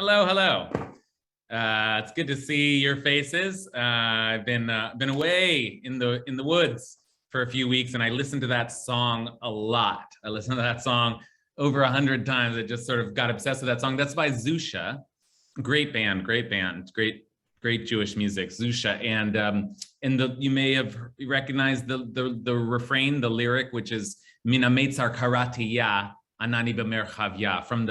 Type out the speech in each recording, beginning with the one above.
Hello, hello. It's good to see your faces. I've been away in the woods for a few weeks, and I listened to that song a lot. I listened to that song over 100 times. I just sort of got obsessed with that song. That's by Zusha. Great band, great Jewish music, Zusha. And you may have recognized the refrain, the lyric, which is Mina Meitzar Karati Ya. Anani b'merchavya, from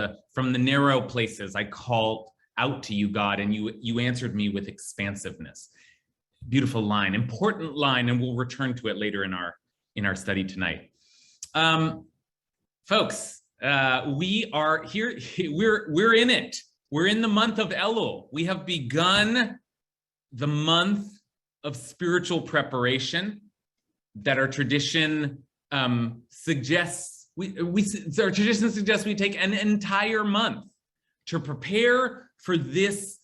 the narrow places I called out to you, God, and you answered me with expansiveness. Beautiful line, important line, and we'll return to it later in our study tonight. Folks, we are here. We're in it. We're in the month of Elul. We have begun the month of spiritual preparation that our tradition suggests. Our tradition suggests we take an entire month to prepare for this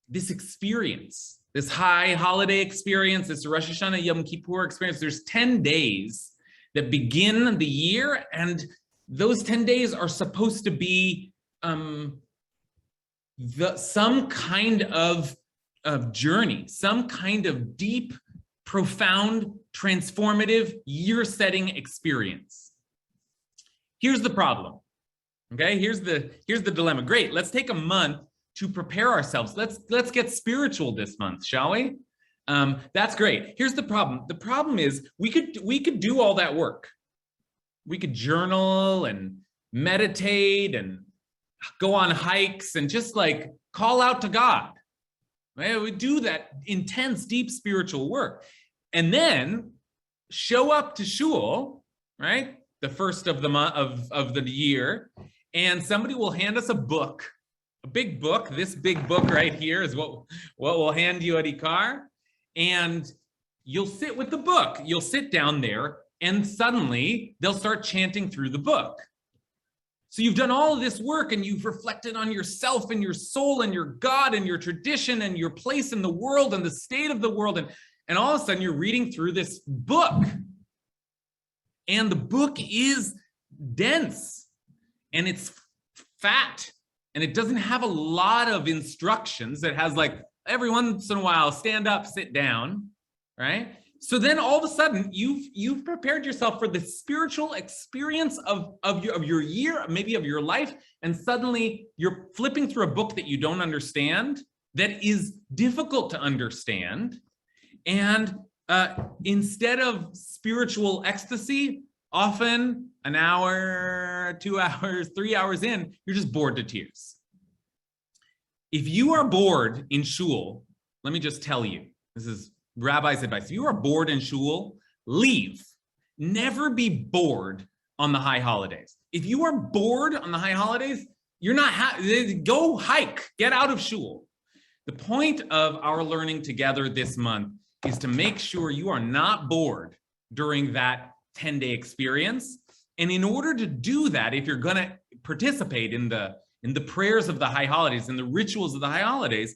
experience, this high holiday experience, this Rosh Hashanah Yom Kippur experience. There's 10 days that begin the year, and those 10 days are supposed to be some kind of journey, some kind of deep, profound, transformative, year-setting experience. Here's the problem, okay? Here's the dilemma. Great, let's take a month to prepare ourselves. Let's get spiritual this month, shall we? That's great. Here's the problem. The problem is we could do all that work. We could journal and meditate and go on hikes and just like call out to God. Right? We do that intense, deep spiritual work, and then show up to shul, right? The first of the month of the year, and somebody will hand us a book, a big book. This big book right here is what we'll hand you at Ikar, and you'll sit with the book. You'll sit down there, and suddenly they'll start chanting through the book. So you've done all of this work, and you've reflected on yourself and your soul and your God and your tradition and your place in the world and the state of the world, and all of a sudden you're reading through this book. And the book is dense and it's fat and it doesn't have a lot of instructions. It has like every once in a while, stand up, sit down, right? So then all of a sudden you've prepared yourself for the spiritual experience of your year, maybe of your life. And suddenly you're flipping through a book that you don't understand, that is difficult to understand. And instead of spiritual ecstasy, often an hour, 2 hours, 3 hours in, you're just bored to tears. If you are bored in shul, let me just tell you, this is Rabbi's advice. If you are bored in shul, leave. Never be bored on the high holidays. If you are bored on the high holidays, you're not, go hike, get out of shul. The point of our learning together this month is to make sure you are not bored during that 10-day experience. And in order to do that, if you're going to participate in the prayers of the high holidays and the rituals of the high holidays,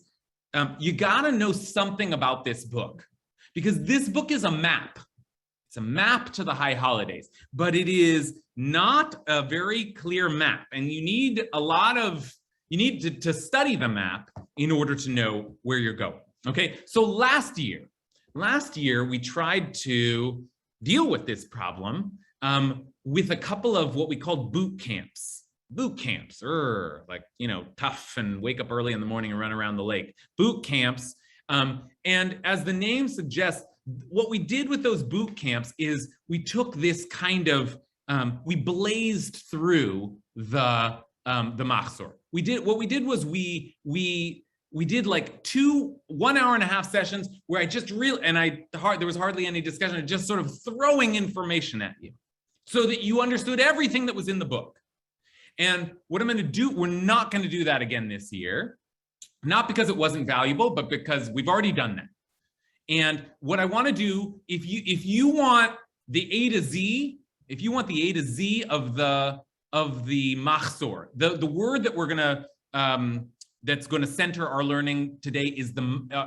you got to know something about this book, because this book is a map. It's a map to the high holidays, but it is not a very clear map. And you need to study the map in order to know where you're going. Okay, so last year we tried to deal with this problem with a couple of what we called boot camps. Like, tough and wake up early in the morning and run around the lake. Boot camps. And as the name suggests, what we did with those boot camps is we took this kind of, we blazed through the machzor. We did like 1 hour and a half sessions where I just there was hardly any discussion, just sort of throwing information at you so that you understood everything that was in the book. And what I'm going to do, we're not going to do that again this year, not because it wasn't valuable, but because we've already done that. And what I want to do, if you want the A to Z, of the machzor, the word that we're going to that's going to center our learning today is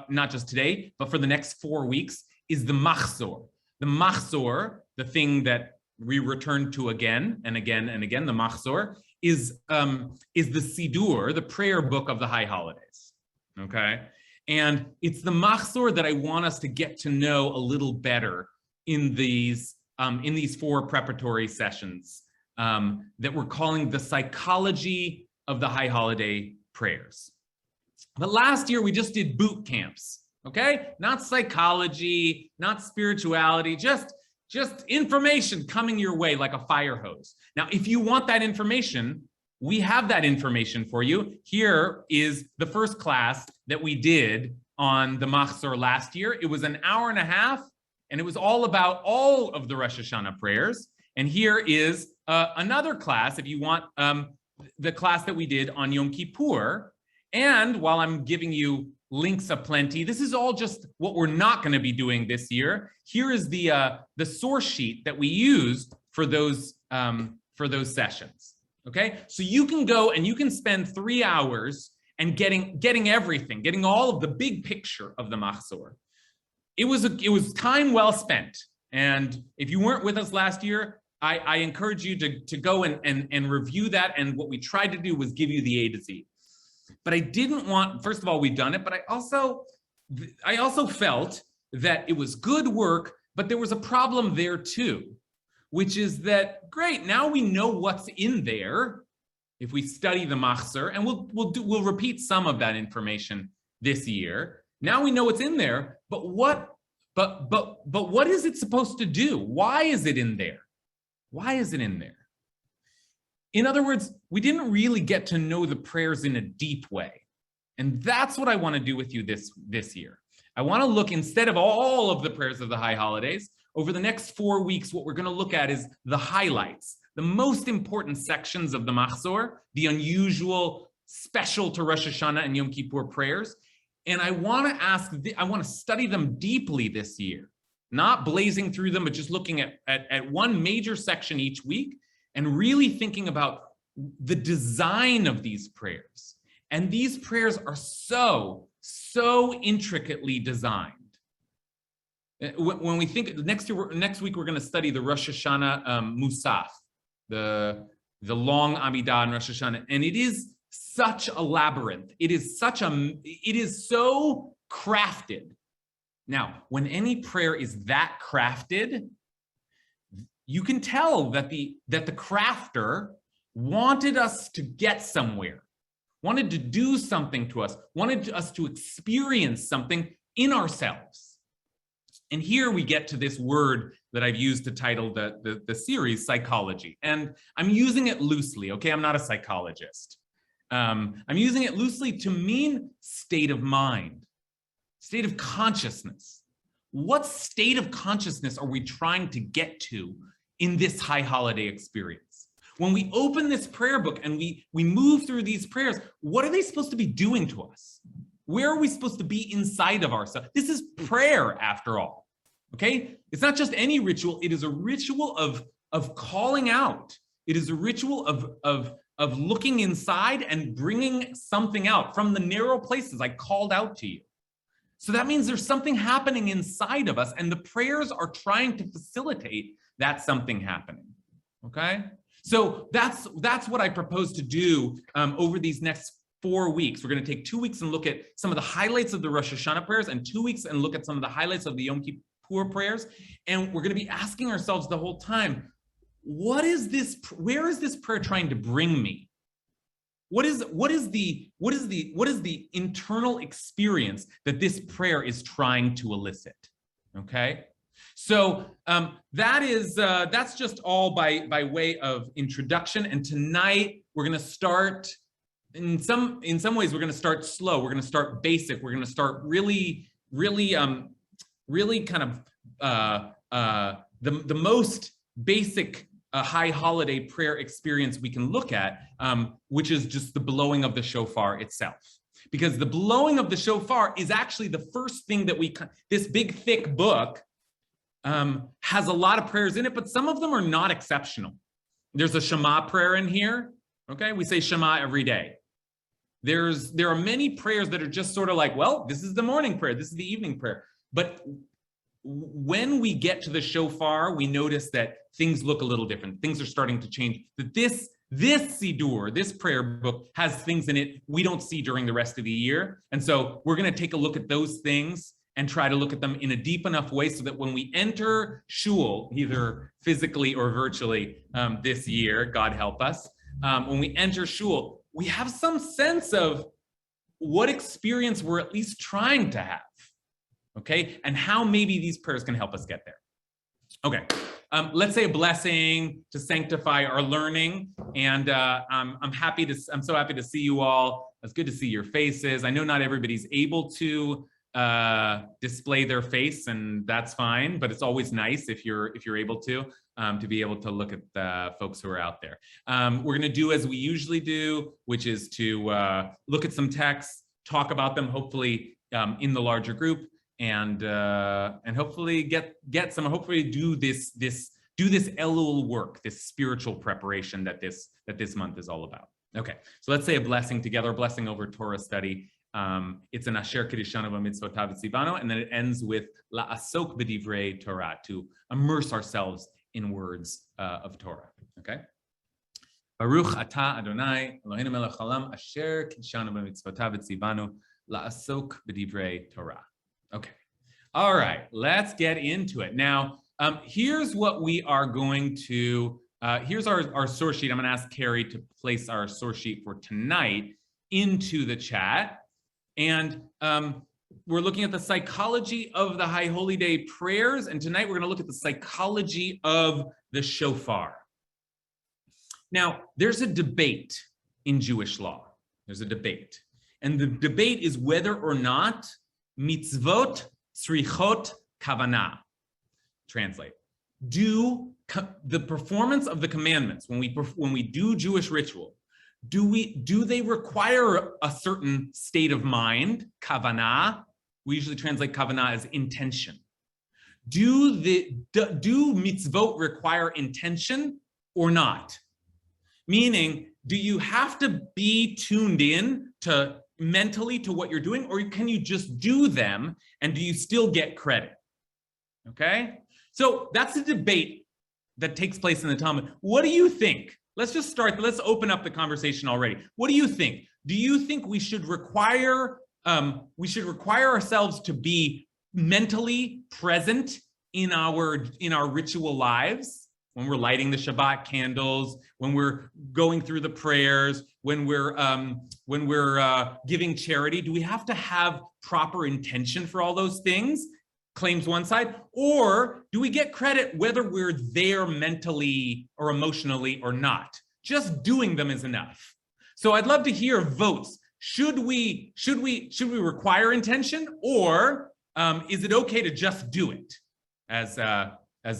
not just today, but for the next 4 weeks, is the machzor. The machzor, the thing that we return to again and again and again, the machzor, is the Sidur, the prayer book of the high holidays. Okay, and it's the machzor that I want us to get to know a little better in these 4 preparatory sessions that we're calling the psychology of the high holiday prayers. But last year we just did boot camps, okay? Not psychology, not spirituality, just information coming your way like a fire hose. Now, if you want that information, we have that information for you. Here is the first class that we did on the machzor last year. It was an hour and a half, and it was all about all of the Rosh Hashanah prayers. And here is another class, if you want, the class that we did on Yom Kippur. And while I'm giving you links aplenty, this is all just what we're not going to be doing this year. Here is the source sheet that we used for those sessions. Okay, so you can go and you can spend 3 hours and getting everything, getting all of the big picture of the machzor. It was time well spent. And if you weren't with us last year, I encourage you to go and review that. And what we tried to do was give you the A to Z. But I didn't want, first of all, we've done it, but I also felt that it was good work, but there was a problem there too, which is that, great, now we know what's in there if we study the machzor, and we'll repeat some of that information this year. Now we know what's in there, but what is it supposed to do? Why is it in there? Why is it in there? In other words, we didn't really get to know the prayers in a deep way. And that's what I want to do with you this year. I want to look, instead of all of the prayers of the high holidays, over the next 4 weeks, what we're going to look at is the highlights, the most important sections of the machzor, the unusual, special to Rosh Hashanah and Yom Kippur prayers. And I want to study them deeply this year, not blazing through them, but just looking at one major section each week and really thinking about the design of these prayers. And these prayers are so intricately designed. When we think next week, we're going to study the Rosh Hashanah Musaf, the long Amidah in Rosh Hashanah, and it is such a labyrinth. It is so crafted. Now, when any prayer is that crafted, you can tell that the crafter wanted us to get somewhere, wanted to do something to us, wanted us to experience something in ourselves. And here we get to this word that I've used to title the series, psychology. And I'm using it loosely, okay? I'm not a psychologist. I'm using it loosely to mean state of mind, state of consciousness. What state of consciousness are we trying to get to in this high holiday experience? When we open this prayer book and we move through these prayers, what are they supposed to be doing to us? Where are we supposed to be inside of ourselves? This is prayer, after all, okay? It's not just any ritual. It is a ritual of calling out. It is a ritual of looking inside and bringing something out from the narrow places I called out to you. So that means there's something happening inside of us, and the prayers are trying to facilitate that something happening, okay? So that's what I propose to do over these next 4 weeks. We're going to take 2 weeks and look at some of the highlights of the Rosh Hashanah prayers, and 2 weeks and look at some of the highlights of the Yom Kippur prayers. And we're going to be asking ourselves the whole time, where is this prayer trying to bring me? What is the internal experience that this prayer is trying to elicit? Okay, so that's just all by way of introduction. And tonight we're going to start in some ways. We're going to start slow. We're going to start basic. We're going to start really kind of the most basic high holiday prayer experience we can look at, which is just the blowing of the shofar itself. Because the blowing of the shofar is actually the first thing that this big thick book has a lot of prayers in it, but some of them are not exceptional. There's a Shema prayer in here, okay? We say Shema every day. There are many prayers that are just sort of like, well, this is the morning prayer, this is the evening prayer. But when we get to the shofar, we notice that things look a little different. Things are starting to change. That this This Siddur, this prayer book, has things in it we don't see during the rest of the year. And so we're going to take a look at those things and try to look at them in a deep enough way so that when we enter shul, either physically or virtually this year, God help us, when we enter shul, we have some sense of what experience we're at least trying to have, okay? And how maybe these prayers can help us get there. Okay, let's say a blessing to sanctify our learning. And I'm so happy to see you all. It's good to see your faces. I know not everybody's able to display their face, and that's fine, but it's always nice if you're able to be able to look at the folks who are out there. We're going to do as we usually do, which is to look at some texts, talk about them, hopefully in the larger group, and hopefully hopefully do this Elul work, this spiritual preparation that this month is all about. Okay, so let's say a blessing together, a blessing over Torah study. It's an Asher Kiddushanu B'Mitzvotav Tzivanu, and then it ends with La'asok B'divrei Torah, to immerse ourselves in words of Torah. Okay. Baruch Atah Adonai Eloheinu Melech Haolam Asher Kiddushanu B'Mitzvotav Tzivanu La'asok B'divrei Torah. Okay. All right. Let's get into it now. Here's what we are going to. Here's our source sheet. I'm going to ask Carrie to place our source sheet for tonight into the chat. And we're looking at the psychology of the High Holy Day prayers. And tonight we're going to look at the psychology of the shofar. Now, there's a debate in Jewish law. There's a debate. And the debate is whether or not mitzvot tzrichot kavanah. Translate. Do the performance of the commandments, when we do Jewish ritual, do they require a certain state of mind, kavanah? We usually translate kavanah as intention. Do mitzvot require intention or not? Meaning, do you have to be tuned in to mentally to what you're doing, or can you just do them and do you still get credit? Okay, so that's a debate that takes place in the Talmud. What do you think? Let's just start. Let's open up the conversation already. What do you think? Do you think we should require ourselves to be mentally present in our ritual lives, when we're lighting the Shabbat candles, when we're going through the prayers, when we're giving charity? Do we have to have proper intention for all those things? Claims one side. Or do we get credit whether we're there mentally or emotionally or not? Just doing them is enough. So I'd love to hear votes. Should we require intention, or is it okay to just do it, as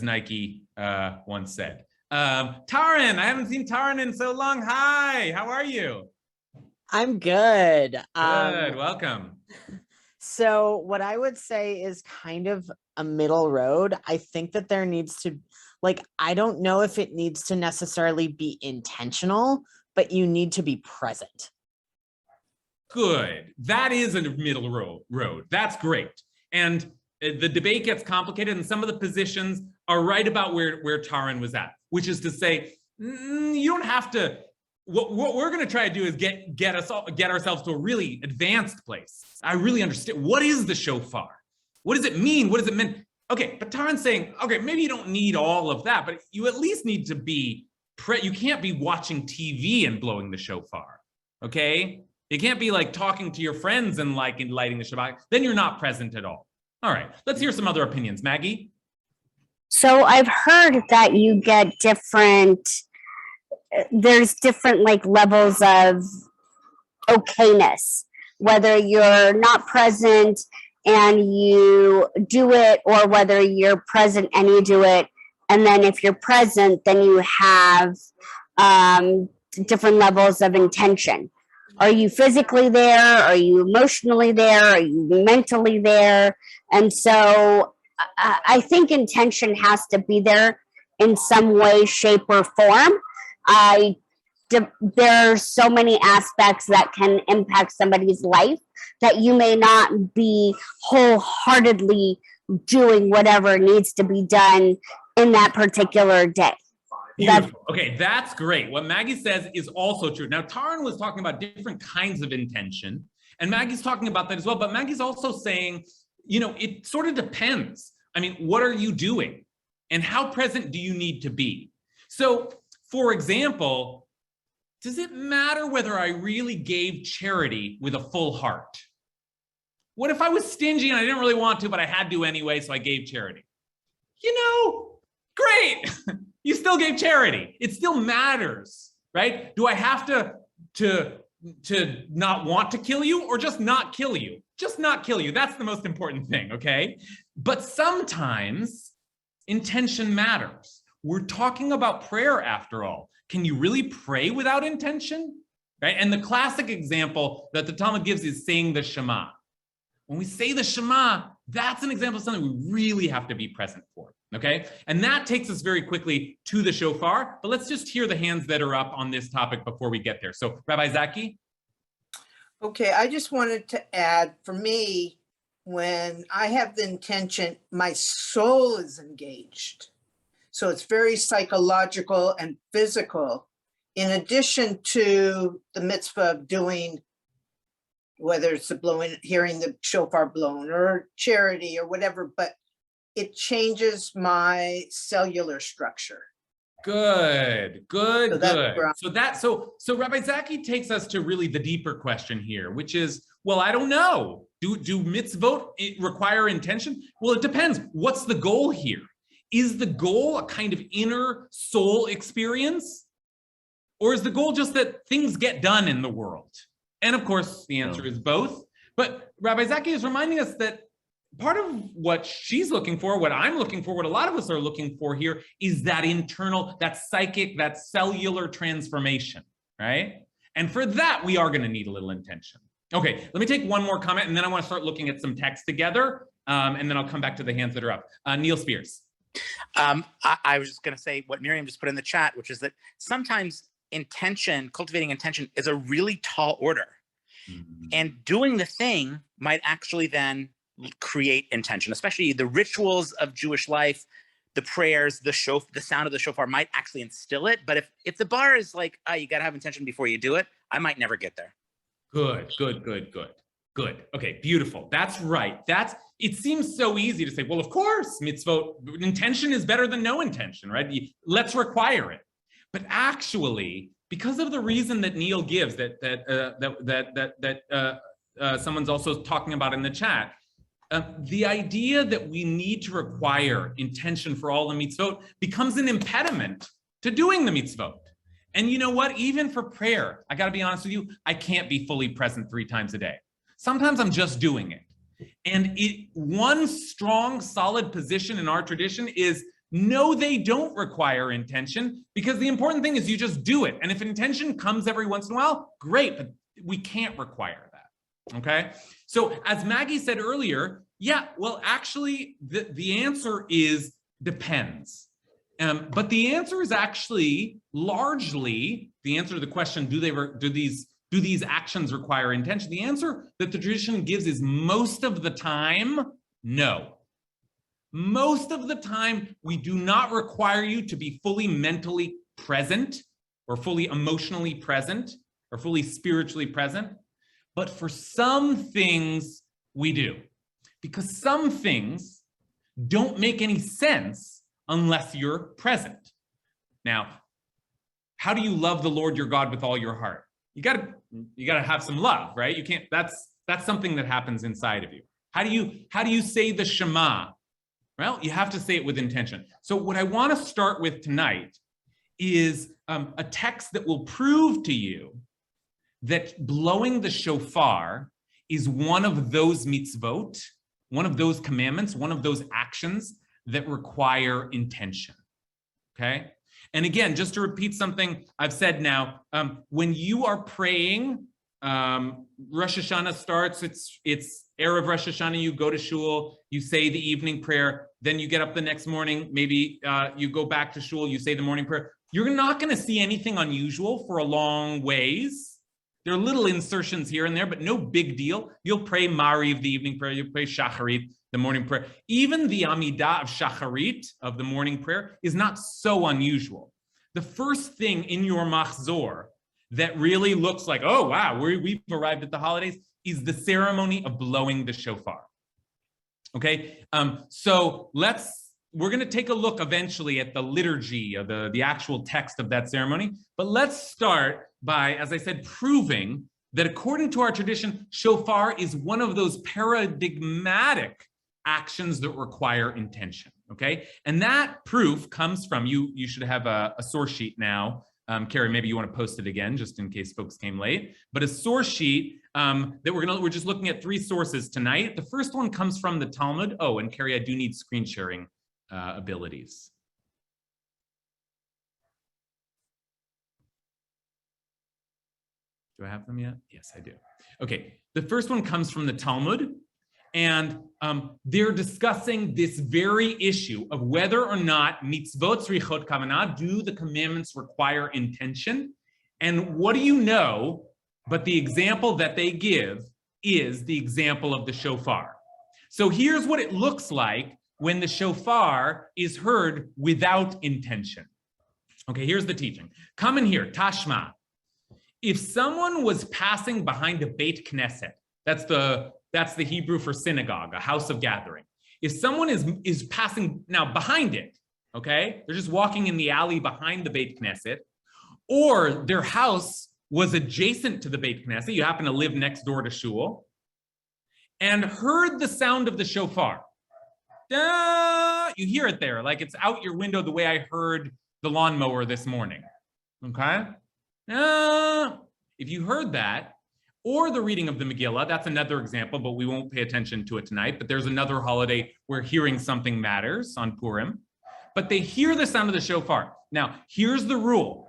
Nike once said? Taran, I haven't seen Taran in so long. Hi, how are you? I'm good. Good, welcome. So what I would say is kind of a middle road. I think that there needs to, I don't know if it needs to necessarily be intentional, but you need to be present. Good. That is a middle road. That's great. And the debate gets complicated, and some of the positions are right about where Taran was at, which is to say, you don't have to. What we're going to try to do is get ourselves to a really advanced place. I really understand. What is the shofar? What does it mean? What does it mean? Okay, but Taran's saying, okay, maybe you don't need all of that, but you at least need to be you can't be watching TV and blowing the shofar, okay? You can't be talking to your friends and lighting the Shabbat. Then you're not present at all. All right, let's hear some other opinions. Maggie? So I've heard that you get there's different levels of okayness, whether you're not present and you do it, or whether you're present and you do it. And then if you're present, then you have different levels of intention. Are you physically there? Are you emotionally there? Are you mentally there? And so I think intention has to be there in some way, shape, or form. There are so many aspects that can impact somebody's life that you may not be wholeheartedly doing whatever needs to be done in that particular day. Beautiful. Okay, that's great. What Maggie says is also true. Now, Taran was talking about different kinds of intention, and Maggie's talking about that as well, but Maggie's also saying, it sort of depends. I mean, what are you doing? And how present do you need to be? So, for example, does it matter whether I really gave charity with a full heart? What if I was stingy and I didn't really want to, but I had to anyway, so I gave charity? Great. You still gave charity. It still matters, right? Do I have to not want to kill you or just not kill you? Just not kill you. That's the most important thing, okay? But sometimes intention matters. We're talking about prayer after all. Can you really pray without intention? Right? And the classic example that the Talmud gives is saying the Shema. When we say the Shema, that's an example of something we really have to be present for, okay? And that takes us very quickly to the shofar, but let's just hear the hands that are up on this topic before we get there. So Rabbi Zaki? Okay, I just wanted to add, for me, when I have the intention, my soul is engaged. So it's very psychological and physical, in addition to the mitzvah of doing, whether it's hearing the shofar blown or charity or whatever, but it changes my cellular structure. Good. So Rabbi Zaki takes us to really the deeper question here, which is, well, I don't know. Do mitzvot require intention? Well, it depends. What's the goal here? Is the goal a kind of inner soul experience? Or is the goal just that things get done in the world? And of course, the answer is both. But Rabbi Zaki is reminding us that part of what she's looking for, what I'm looking for, what a lot of us are looking for here is that internal, that psychic, that cellular transformation, right? And for that, we are going to need a little intention. Okay, let me take one more comment, and then I want to start looking at some text together, and then I'll come back to the hands that are up. Neil Spears. I was just going to say what Miriam just put in the chat, which is that sometimes cultivating intention is a really tall order. Mm-hmm. And doing the thing might actually then create intention, especially the rituals of Jewish life, the prayers, the sound of the shofar might actually instill it. But if the bar is like, you got to have intention before you do it, I might never get there. Good. Okay, beautiful. That's right. It seems so easy to say, well, of course, mitzvot, intention is better than no intention, right? Let's require it. But actually, because of the reason that Neil gives, that someone's also talking about in the chat, the idea that we need to require intention for all the mitzvot becomes an impediment to doing the mitzvot. And you know what? Even for prayer, I got to be honest with you, I can't be fully present 3 times a day. Sometimes I'm just doing it. And one strong, solid position in our tradition is, no, they don't require intention, because the important thing is you just do it. And if intention comes every once in a while, great, but we can't require that, okay? So as Maggie said earlier, actually the answer is depends. But the answer is actually largely, the answer to the question, do these actions require intention? The answer that the tradition gives is most of the time, no. Most of the time, we do not require you to be fully mentally present or fully emotionally present or fully spiritually present. But for some things, we do. Because some things don't make any sense unless you're present. Now, how do you love the Lord your God with all your heart? You gotta have some love, right? You can't, that's something that happens inside of you. How do you say the Shema? Well, you have to say it with intention. So what I want to start with tonight is a text that will prove to you that blowing the shofar is one of those mitzvot, one of those commandments, one of those actions that require intention, okay? And again, just to repeat something I've said now, when you are praying, Rosh Hashanah starts, it's Erev Rosh Hashanah, you go to shul, you say the evening prayer, then you get up the next morning, maybe you go back to shul, you say the morning prayer. You're not going to see anything unusual for a long ways. There are little insertions here and there, but no big deal. You'll pray Mariv, the evening prayer, you'll pray Shacharit, the morning prayer. Even the Amidah of Shacharit, of the morning prayer, is not so unusual. the first thing in your machzor that really looks like, oh, wow, we've arrived at the holidays, is the ceremony of blowing the shofar. Okay, so we're going to take a look eventually at the liturgy of the actual text of that ceremony, but let's start by, as I said, proving that according to our tradition, shofar is one of those paradigmatic actions that require intention, okay? And that proof comes from, you should have a source sheet now. Carrie, maybe you want to post it again, just in case folks came late. But a source sheet that we're just looking at 3 sources tonight. The first one comes from the Talmud. Oh, and Carrie, I do need screen sharing abilities. Do I have them yet? Yes, I do. Okay, the first one comes from the Talmud, and they're discussing this very issue of whether or not mitzvot tzrichot kavanah, do the commandments require intention? And what do you know, but the example that they give is the example of the shofar. So here's what it looks like when the shofar is heard without intention. Okay, here's the teaching. Come in here, Tashma. If someone was passing behind a Beit Knesset, that's the Hebrew for synagogue, a house of gathering. If someone is passing now behind it, okay, they're just walking in the alley behind the Beit Knesset, or their house was adjacent to the Beit Knesset, you happen to live next door to shul, and heard the sound of the shofar. You hear it there, like it's out your window the way I heard the lawnmower this morning, okay? If you heard that, or the reading of the Megillah, that's another example, but we won't pay attention to it tonight. But there's another holiday where hearing something matters on Purim. But they hear the sound of the shofar. Now, here's the rule.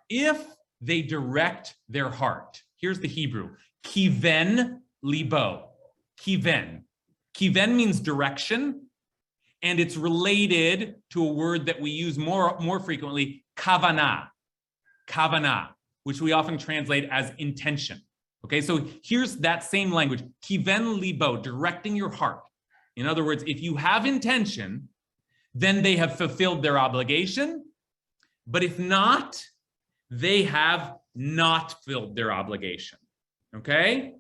If they direct their heart, here's the Hebrew, kiven libo, kiven. Kiven means direction, and it's related to a word that we use more frequently, kavanah. Kavanah, which we often translate as intention. Okay, so here's that same language, kiven libo, directing your heart. In other words, if you have intention, then they have fulfilled their obligation. But if not, they have not filled their obligation. Okay?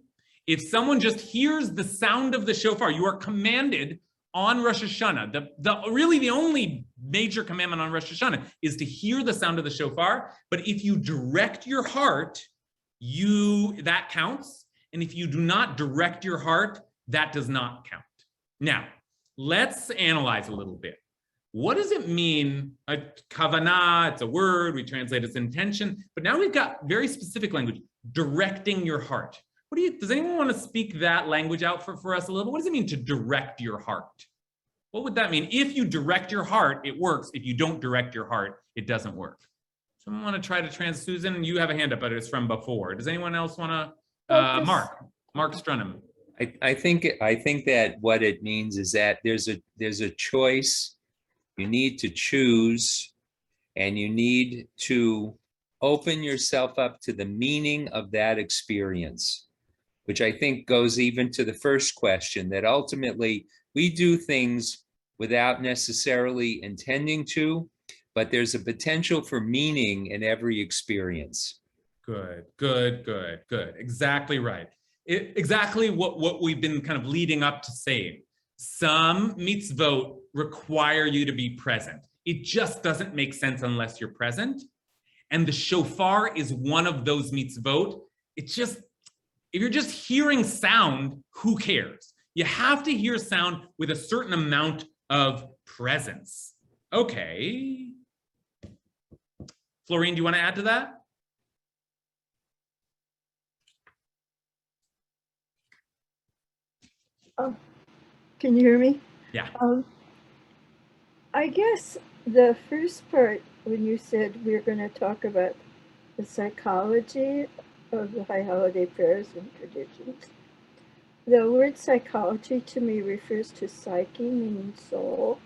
If someone just hears the sound of the shofar, you are commanded on Rosh Hashanah. Really the only major commandment on Rosh Hashanah is to hear the sound of the shofar. But if you direct your heart, that counts. And if you do not direct your heart, that does not count. Now, let's analyze a little bit. What does it mean? A kavanah, it's a word, we translate as intention, but now we've got very specific language, directing your heart. Does anyone want to speak that language out for us a little? What does it mean to direct your heart? What would that mean? If you direct your heart, it works. If you don't direct your heart, it doesn't work. Someone want to try to Susan, you have a hand up, but it's from before. Does anyone else want to, Mark Strunham? I think that what it means is that there's a choice. You need to choose, and you need to open yourself up to the meaning of that experience, which I think goes even to the first question, that ultimately we do things without necessarily intending to, but there's a potential for meaning in every experience. Good. Exactly right. Exactly what we've been kind of leading up to saying. Some mitzvot require you to be present. It just doesn't make sense unless you're present. And the shofar is one of those mitzvot. If you're just hearing sound, who cares? You have to hear sound with a certain amount of presence. Okay. Florine, do you want to add to that? Can you hear me? Yeah. I guess the first part, when you said we're going to talk about the psychology of the high holiday prayers and traditions, the word psychology to me refers to psyche, meaning soul.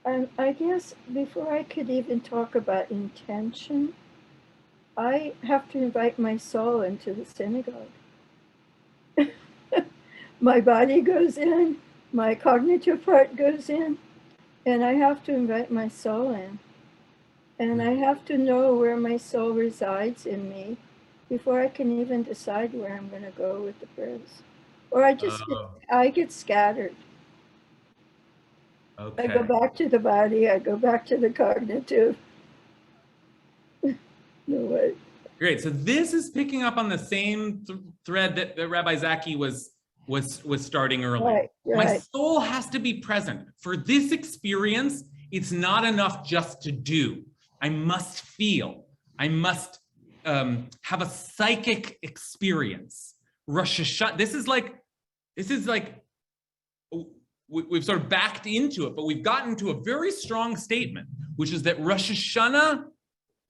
And I guess before I could even talk about intention, I have to invite my soul into the synagogue. My body goes in, my cognitive part goes in, and I have to invite my soul in. And I have to know where my soul resides in me before I can even decide where I'm going to go with the prayers. Or I just get scattered. Okay. I go back to the body. I go back to the cognitive. No way. Great. So this is picking up on the same thread that Rabbi Zaki was starting earlier. Right. My soul has to be present. For this experience, it's not enough just to do. I must feel. I must have a psychic experience. Rosh Hashanah. This is like we've sort of backed into it, but we've gotten to a very strong statement, which is that Rosh Hashanah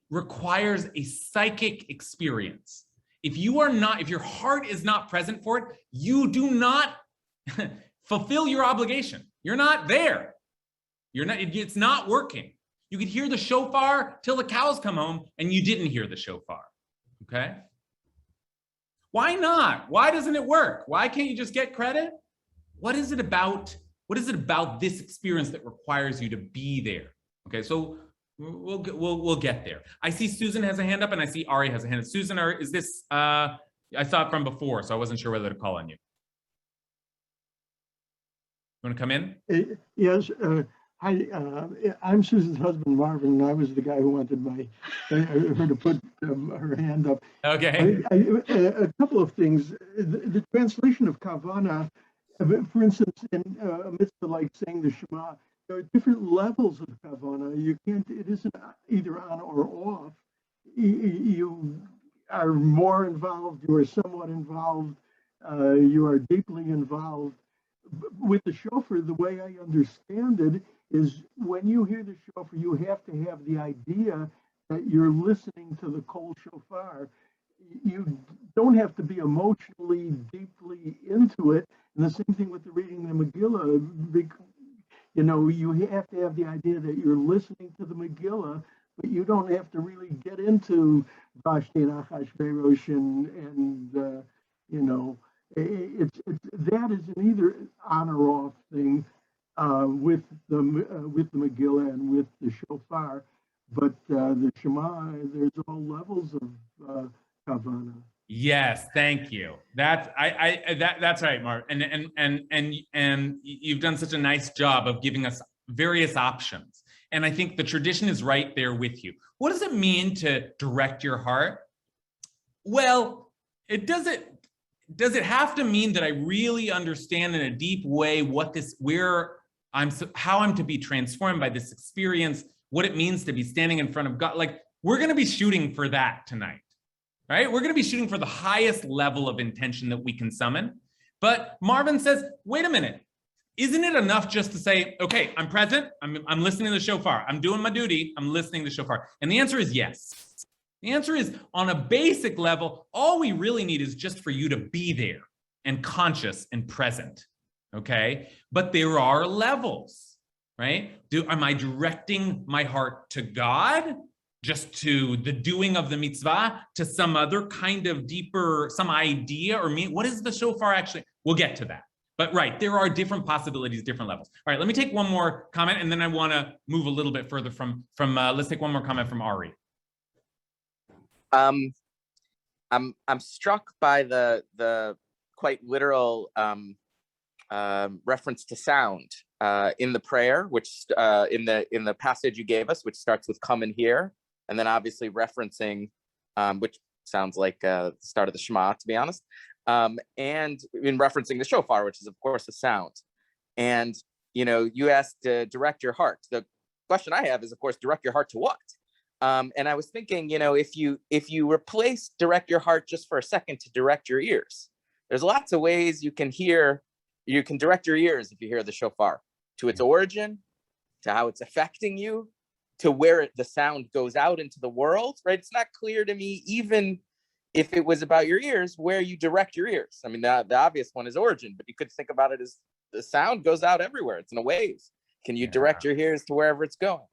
requires a psychic experience. If your heart is not present for it, you do not fulfill your obligation. You're not there. It's not working. You could hear the shofar till the cows come home and you didn't hear the shofar, okay? Why not? Why doesn't it work? Why can't you just get credit? What is it about this experience that requires you to be there? Okay, so we'll get there. I see Susan has a hand up and I see Ari has a hand up. Susan, is this, I saw it from before, so I wasn't sure whether to call on you. You want to come in? Yes. Hi, I'm Susan's husband, Marvin, and I was the guy who wanted her to put her hand up. Okay. A couple of things. The translation of Kavana, for instance, in amidst the saying the Shema, there are different levels of Kavana. It isn't either on or off. You are more involved, you are somewhat involved, you are deeply involved. With the shofar, the way I understand it is when you hear the shofar, you have to have the idea that you're listening to the kol shofar. You don't have to be emotionally deeply into it. And the same thing with the reading the Megillah. You have to have the idea that you're listening to the Megillah, but you don't have to really get into Vashti and Achashverosh and that is an either on or off thing with the Megillah and with the shofar, but the Shema, there's all levels of Kavana. Yes, thank you. That's right, Mark. And you've done such a nice job of giving us various options. And I think the tradition is right there with you. What does it mean to direct your heart? Well, does it have to mean that I really understand in a deep way how I'm to be transformed by this experience, what it means to be standing in front of God? We're going to be shooting for that tonight. Right? We're going to be shooting for the highest level of intention that we can summon. But Marvin says, wait a minute. Isn't it enough just to say, okay, I'm present, I'm listening to the shofar, I'm doing my duty, I'm listening to the shofar? And the answer is yes. The answer is, on a basic level, all we really need is just for you to be there and conscious and present, okay? But there are levels, right? Am I directing my heart to God? Just to the doing of the mitzvah, to some other kind of deeper, some idea or what is the shofar actually? We'll get to that. But right, there are different possibilities, different levels. All right, let me take one more comment and then I want to move a little bit further from let's take one more comment from Ari. I'm struck by the quite literal reference to sound in the prayer, which in the passage you gave us, which starts with "come and hear." And then obviously referencing, which sounds like the start of the Shema, to be honest, and in referencing the shofar, which is of course a sound. And you asked to direct your heart. The question I have is, of course, direct your heart to what? And I was thinking, if you replace direct your heart just for a second to direct your ears, there's lots of ways you can direct your ears if you hear the shofar, to its origin, to how it's affecting you, to where the sound goes out into the world, right? It's not clear to me, even if it was about your ears, where you direct your ears. I mean, the obvious one is origin, but you could think about it as the sound goes out everywhere. It's in a wave. Can you direct your ears to wherever it's going?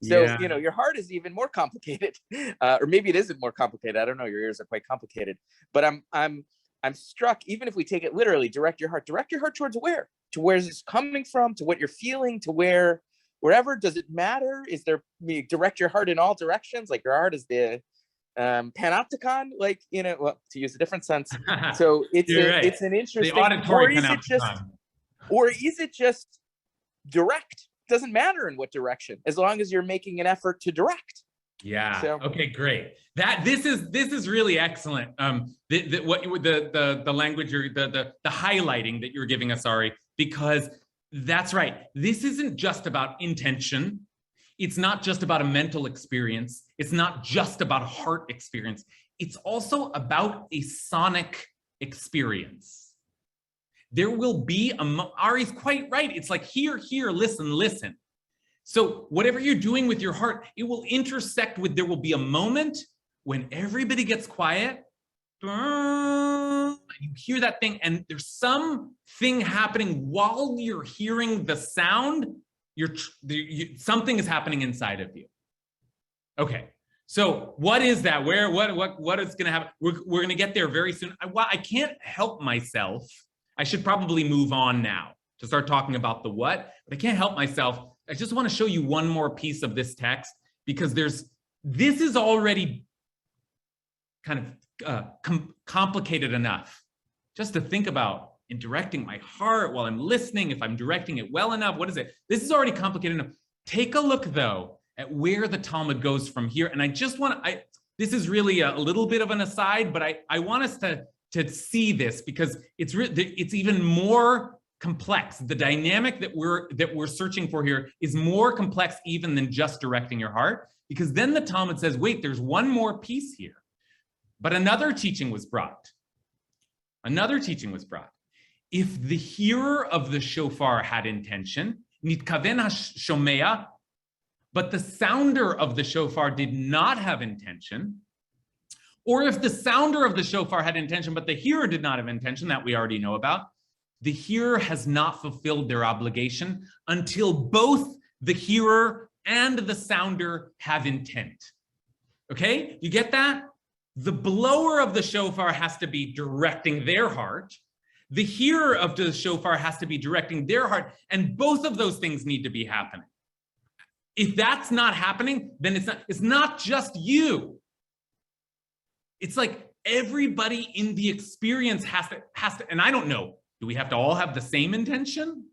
So, your heart is even more complicated, or maybe it isn't more complicated. I don't know. Your ears are quite complicated, but I'm struck, even if we take it literally, direct your heart towards where? To where it's coming from, to what you're feeling, to where wherever? Does it matter? Is there, you direct your heart in all directions? Like your heart is the panopticon, like, you know, well, to use a different sense. So it's it's an interesting, the auditory panopticon. Or is it just direct? Doesn't matter in what direction, as long as you're making an effort to direct. Yeah. So, okay, great. This is really excellent. The language you're the highlighting that you're giving us, Ari, because that's right. This isn't just about intention. It's not just about a mental experience. It's not just about a heart experience. It's also about a sonic experience. There will be Ari's quite right. It's like hear, listen, listen. So whatever you're doing with your heart, it will intersect with, there will be a moment when everybody gets quiet. You hear that thing, and there's something happening while you're hearing the sound. Something is happening inside of you. Okay, so what is that? What is going to happen? We're going to get there very soon. I can't help myself. I should probably move on now to start talking about the what, but I can't help myself. I just want to show you one more piece of this text, because this is already kind of complicated enough just to think about in directing my heart while I'm listening, if I'm directing it well enough. What is it? This is already complicated enough. Take a look, though, at where the Talmud goes from here. And I just want to, this is really a little bit of an aside, but I want us to see this, because it's even more complex. The dynamic that we're searching for here is more complex even than just directing your heart, because then the Talmud says, wait, there's one more piece here. But another teaching was brought. Another teaching was brought. If the hearer of the shofar had intention, nitkaven hashomea, but the sounder of the shofar did not have intention, or if the sounder of the shofar had intention, but the hearer did not have intention, that we already know about, the hearer has not fulfilled their obligation until both the hearer and the sounder have intent. Okay, you get that? The blower of the shofar has to be directing their heart. The hearer of the shofar has to be directing their heart, and both of those things need to be happening. If that's not happening, then it's not just you. It's like everybody in the experience has to, and I don't know, do we have to all have the same intention?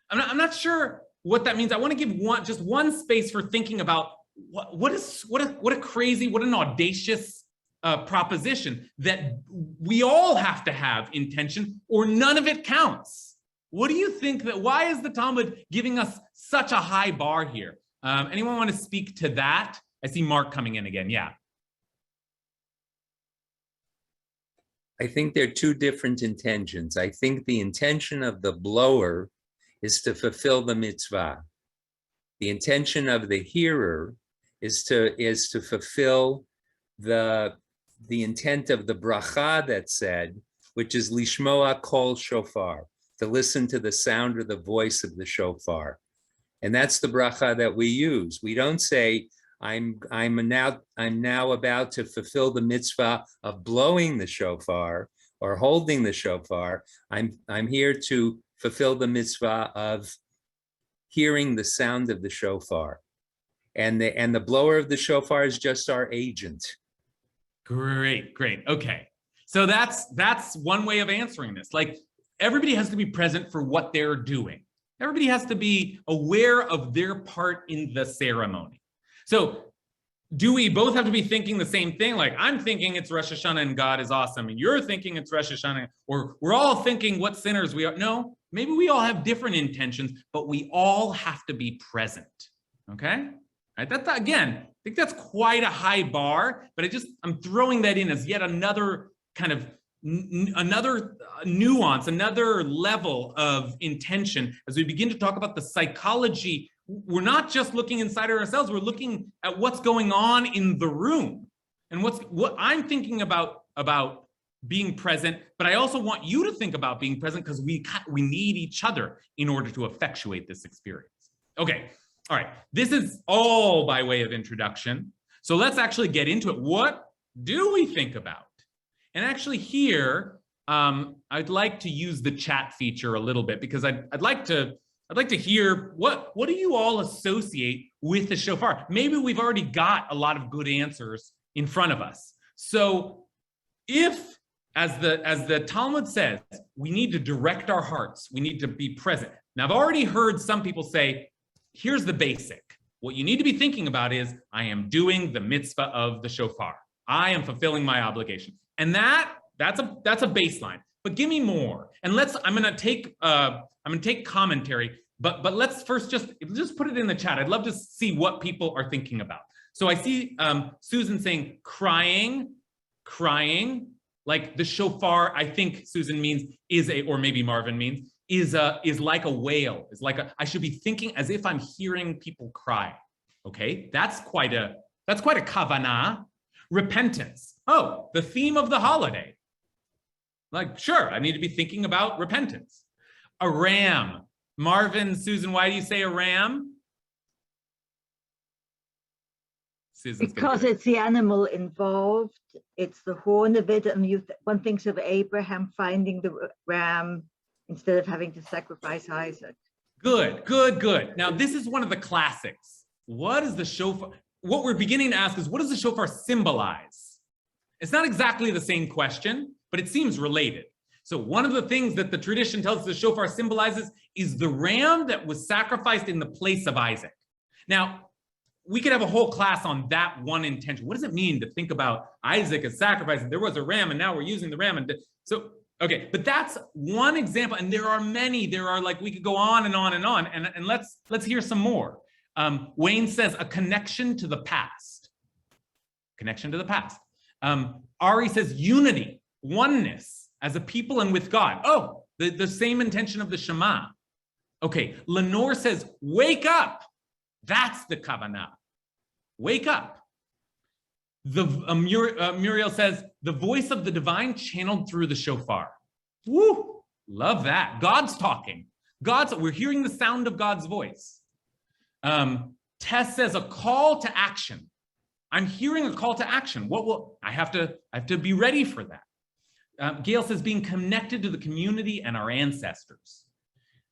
I'm not sure what that means. I want to give just one space for thinking about what an audacious proposition that we all have to have intention, or none of it counts. What do you think why is the Talmud giving us such a high bar here? Anyone want to speak to that? I see Mark coming in again. Yeah. I think there are two different intentions. I think the intention of the blower is to fulfill the mitzvah. The intention of the hearer is to fulfill the intent of the bracha that said, which is lishmoa kol shofar, to listen to the sound or the voice of the shofar. And that's the bracha that we use. We don't say, I'm now about to fulfill the mitzvah of blowing the shofar or holding the shofar. I'm here to fulfill the mitzvah of hearing the sound of the shofar. And the blower of the shofar is just our agent. Great. Okay. So that's one way of answering this. Like, everybody has to be present for what they're doing. Everybody has to be aware of their part in the ceremony. So do we both have to be thinking the same thing? Like, I'm thinking it's Rosh Hashanah and God is awesome, and you're thinking it's Rosh Hashanah, or we're all thinking what sinners we are. No, maybe we all have different intentions, but we all have to be present. Okay? Right? That's, again, I think that's quite a high bar, but I'm throwing that in as yet another kind of another nuance, another level of intention as we begin to talk about the psychology. We're not just looking inside of ourselves, we're looking at what's going on in the room and what I'm thinking about being present, but I also want you to think about being present, because we need each other in order to effectuate this experience. Okay, all right, this is all by way of introduction. So let's actually get into it. What do we think about? And actually here, I'd like to use the chat feature a little bit, because I'd like to I'd like to hear what do you all associate with the shofar? Maybe we've already got a lot of good answers in front of us. So if, as the Talmud says, we need to direct our hearts, we need to be present. Now, I've already heard some people say, here's the basic. What you need to be thinking about is, I am doing the mitzvah of the shofar. I am fulfilling my obligation. And that's a baseline. But give me more. And I'm gonna take commentary, but let's first just put it in the chat. I'd love to see what people are thinking about. So I see Susan saying crying, like the shofar, I think Susan means or maybe Marvin means, is like a wail, I should be thinking as if I'm hearing people cry. Okay, that's quite a kavanah. Repentance. Oh, the theme of the holiday. Like, sure, I need to be thinking about repentance. A ram. Marvin, Susan, why do you say a ram? Susan's because it's the animal involved. It's the horn of it, and one thinks of Abraham finding the ram instead of having to sacrifice Isaac. Good. Now, this is one of the classics. What is the shofar? What we're beginning to ask is, what does the shofar symbolize? It's not exactly the same question, but it seems related. So one of the things that the tradition tells us the shofar symbolizes is the ram that was sacrificed in the place of Isaac. Now, we could have a whole class on that one intention. What does it mean to think about Isaac as sacrificed? There was a ram, and now we're using the ram. So, okay, but that's one example, and there are many. There are, like, we could go on and on and on, and let's hear some more. Wayne says a connection to the past. Connection to the past. Ari says unity, oneness as a people and with God. Oh, the same intention of the Shema. Okay, Lenore says wake up. That's the kavanah. Wake up. Muriel says the voice of the divine channeled through the shofar. Woo, love that. God's talking. We're hearing the sound of God's voice. Tess says a call to action. I'm hearing a call to action. I have to be ready for that. Gail says being connected to the community and our ancestors.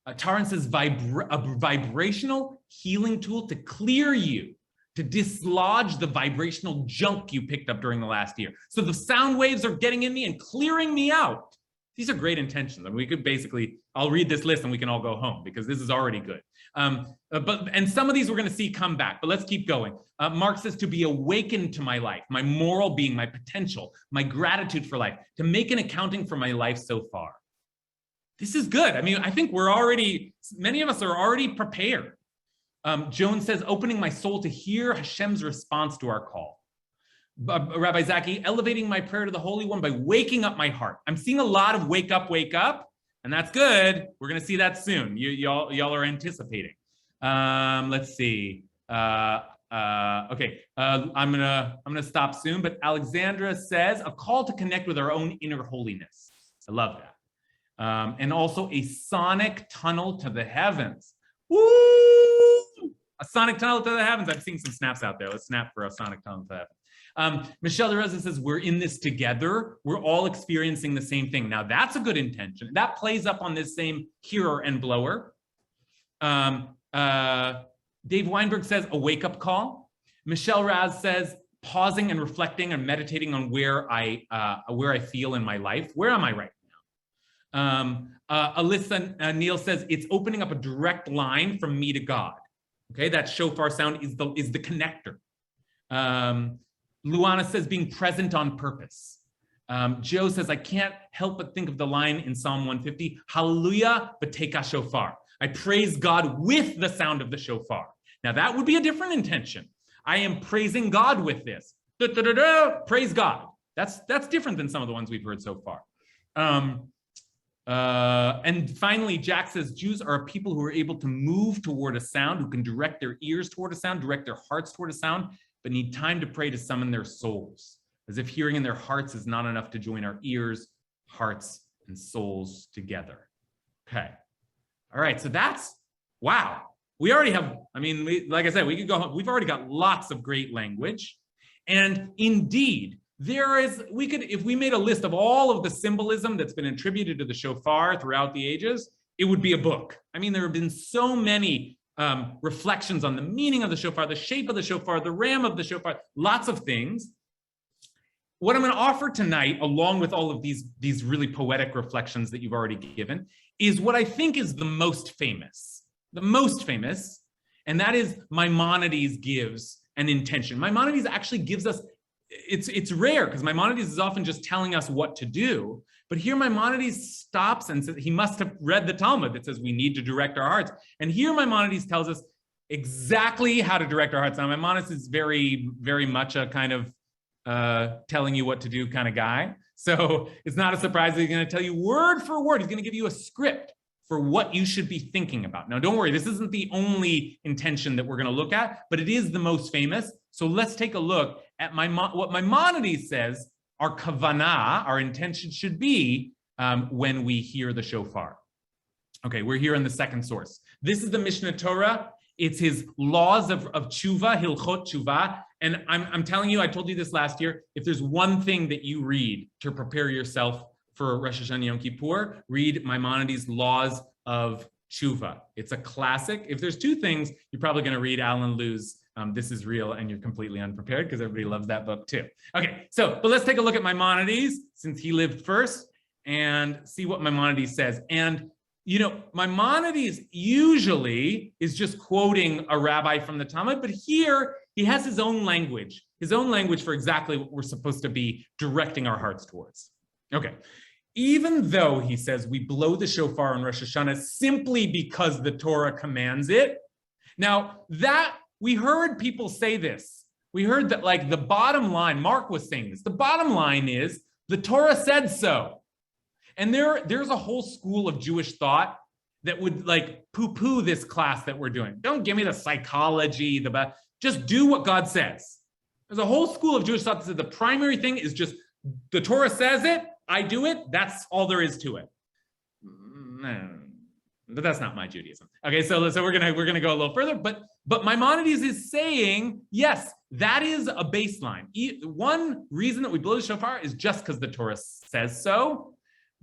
Taran says a vibrational healing tool to clear you, to dislodge the vibrational junk you picked up during the last year. So the sound waves are getting in me and clearing me out. These are great intentions. And we could basically, I'll read this list and we can all go home because this is already good. And some of these we're going to see come back, but let's keep going. Mark says to be awakened to my life, my moral being, my potential, my gratitude for life, to make an accounting for my life so far. This is good. I mean, I think many of us are already prepared. Joan says, opening my soul to hear Hashem's response to our call. Rabbi Zaki, elevating my prayer to the Holy One by waking up my heart. I'm seeing a lot of wake up, and that's good. We're going to see that soon. Y'all are anticipating. Let's see. Okay, I'm gonna stop soon. But Alexandra says a call to connect with our own inner holiness. I love that. And also a sonic tunnel to the heavens. Woo! A sonic tunnel to the heavens. I'm seeing some snaps out there. Let's snap for a sonic tunnel to the heavens. Michelle DeRosa says, we're in this together. We're all experiencing the same thing. Now that's a good intention. That plays up on this same hearer and blower. Dave Weinberg says a wake-up call. Michelle Raz says pausing and reflecting and meditating on where I feel in my life. Where am I right now? Alyssa Neal says it's opening up a direct line from me to God. Okay, that shofar sound is the connector. Luana says being present on purpose. Joe says I can't help but think of the line in Psalm 150, Hallelujah, b'teka shofar. I praise God with the sound of the shofar. Now that would be a different intention. I am praising God with this. Praise God. That's different than some of the ones we've heard so far. And finally, Jack says Jews are a people who are able to move toward a sound, who can direct their ears toward a sound, direct their hearts toward a sound, but need time to pray to summon their souls, as if hearing in their hearts is not enough to join our ears, hearts, and souls together. Okay. All right, so that's, wow. We already have, like I said, we could go home. We've already got lots of great language. And indeed, if we made a list of all of the symbolism that's been attributed to the shofar throughout the ages, it would be a book. I mean, there have been so many reflections on the meaning of the shofar, the shape of the shofar, the ram of the shofar, lots of things. What I'm going to offer tonight, along with all of these really poetic reflections that you've already given, is what I think is the most famous, and that is Maimonides gives an intention. Maimonides actually gives us, it's rare because Maimonides is often just telling us what to do, but here Maimonides stops and says, he must have read the Talmud that says we need to direct our hearts. And here Maimonides tells us exactly how to direct our hearts. Now, Maimonides is very, very much a kind of telling you what to do kind of guy. So it's not a surprise that he's going to tell you word for word. He's going to give you a script for what you should be thinking about. Now, don't worry, this isn't the only intention that we're going to look at, but it is the most famous. So let's take a look at what Maimonides says our kavanah, our intention should be when we hear the shofar. Okay, we're here in the second source. This is the Mishnah Torah. It's his laws of Chuva, Hilchot Chuva. And I'm telling you, I told you this last year, if there's one thing that you read to prepare yourself for Rosh Hashanah Yom Kippur, read Maimonides' Laws of Chuva. It's a classic. If there's two things, you're probably going to read Alan Liu's This Is Real, and you're completely unprepared because everybody loves that book too. Okay, but let's take a look at Maimonides since he lived first and see what Maimonides says. And you know, Maimonides usually is just quoting a rabbi from the Talmud, but here he has his own language for exactly what we're supposed to be directing our hearts towards. Okay, even though he says we blow the shofar on Rosh Hashanah simply because the Torah commands it. Now that we heard people say this, we heard that like the bottom line, Mark was saying this, the bottom line is the Torah said so. And there's a whole school of Jewish thought that would like poo-poo this class that we're doing. Don't give me the psychology, just do what God says. There's a whole school of Jewish thought that says the primary thing is just the Torah says it, I do it, that's all there is to it. But that's not my Judaism. Okay, so we're gonna go a little further, but Maimonides is saying, yes, that is a baseline. One reason that we blow the shofar is just because the Torah says so.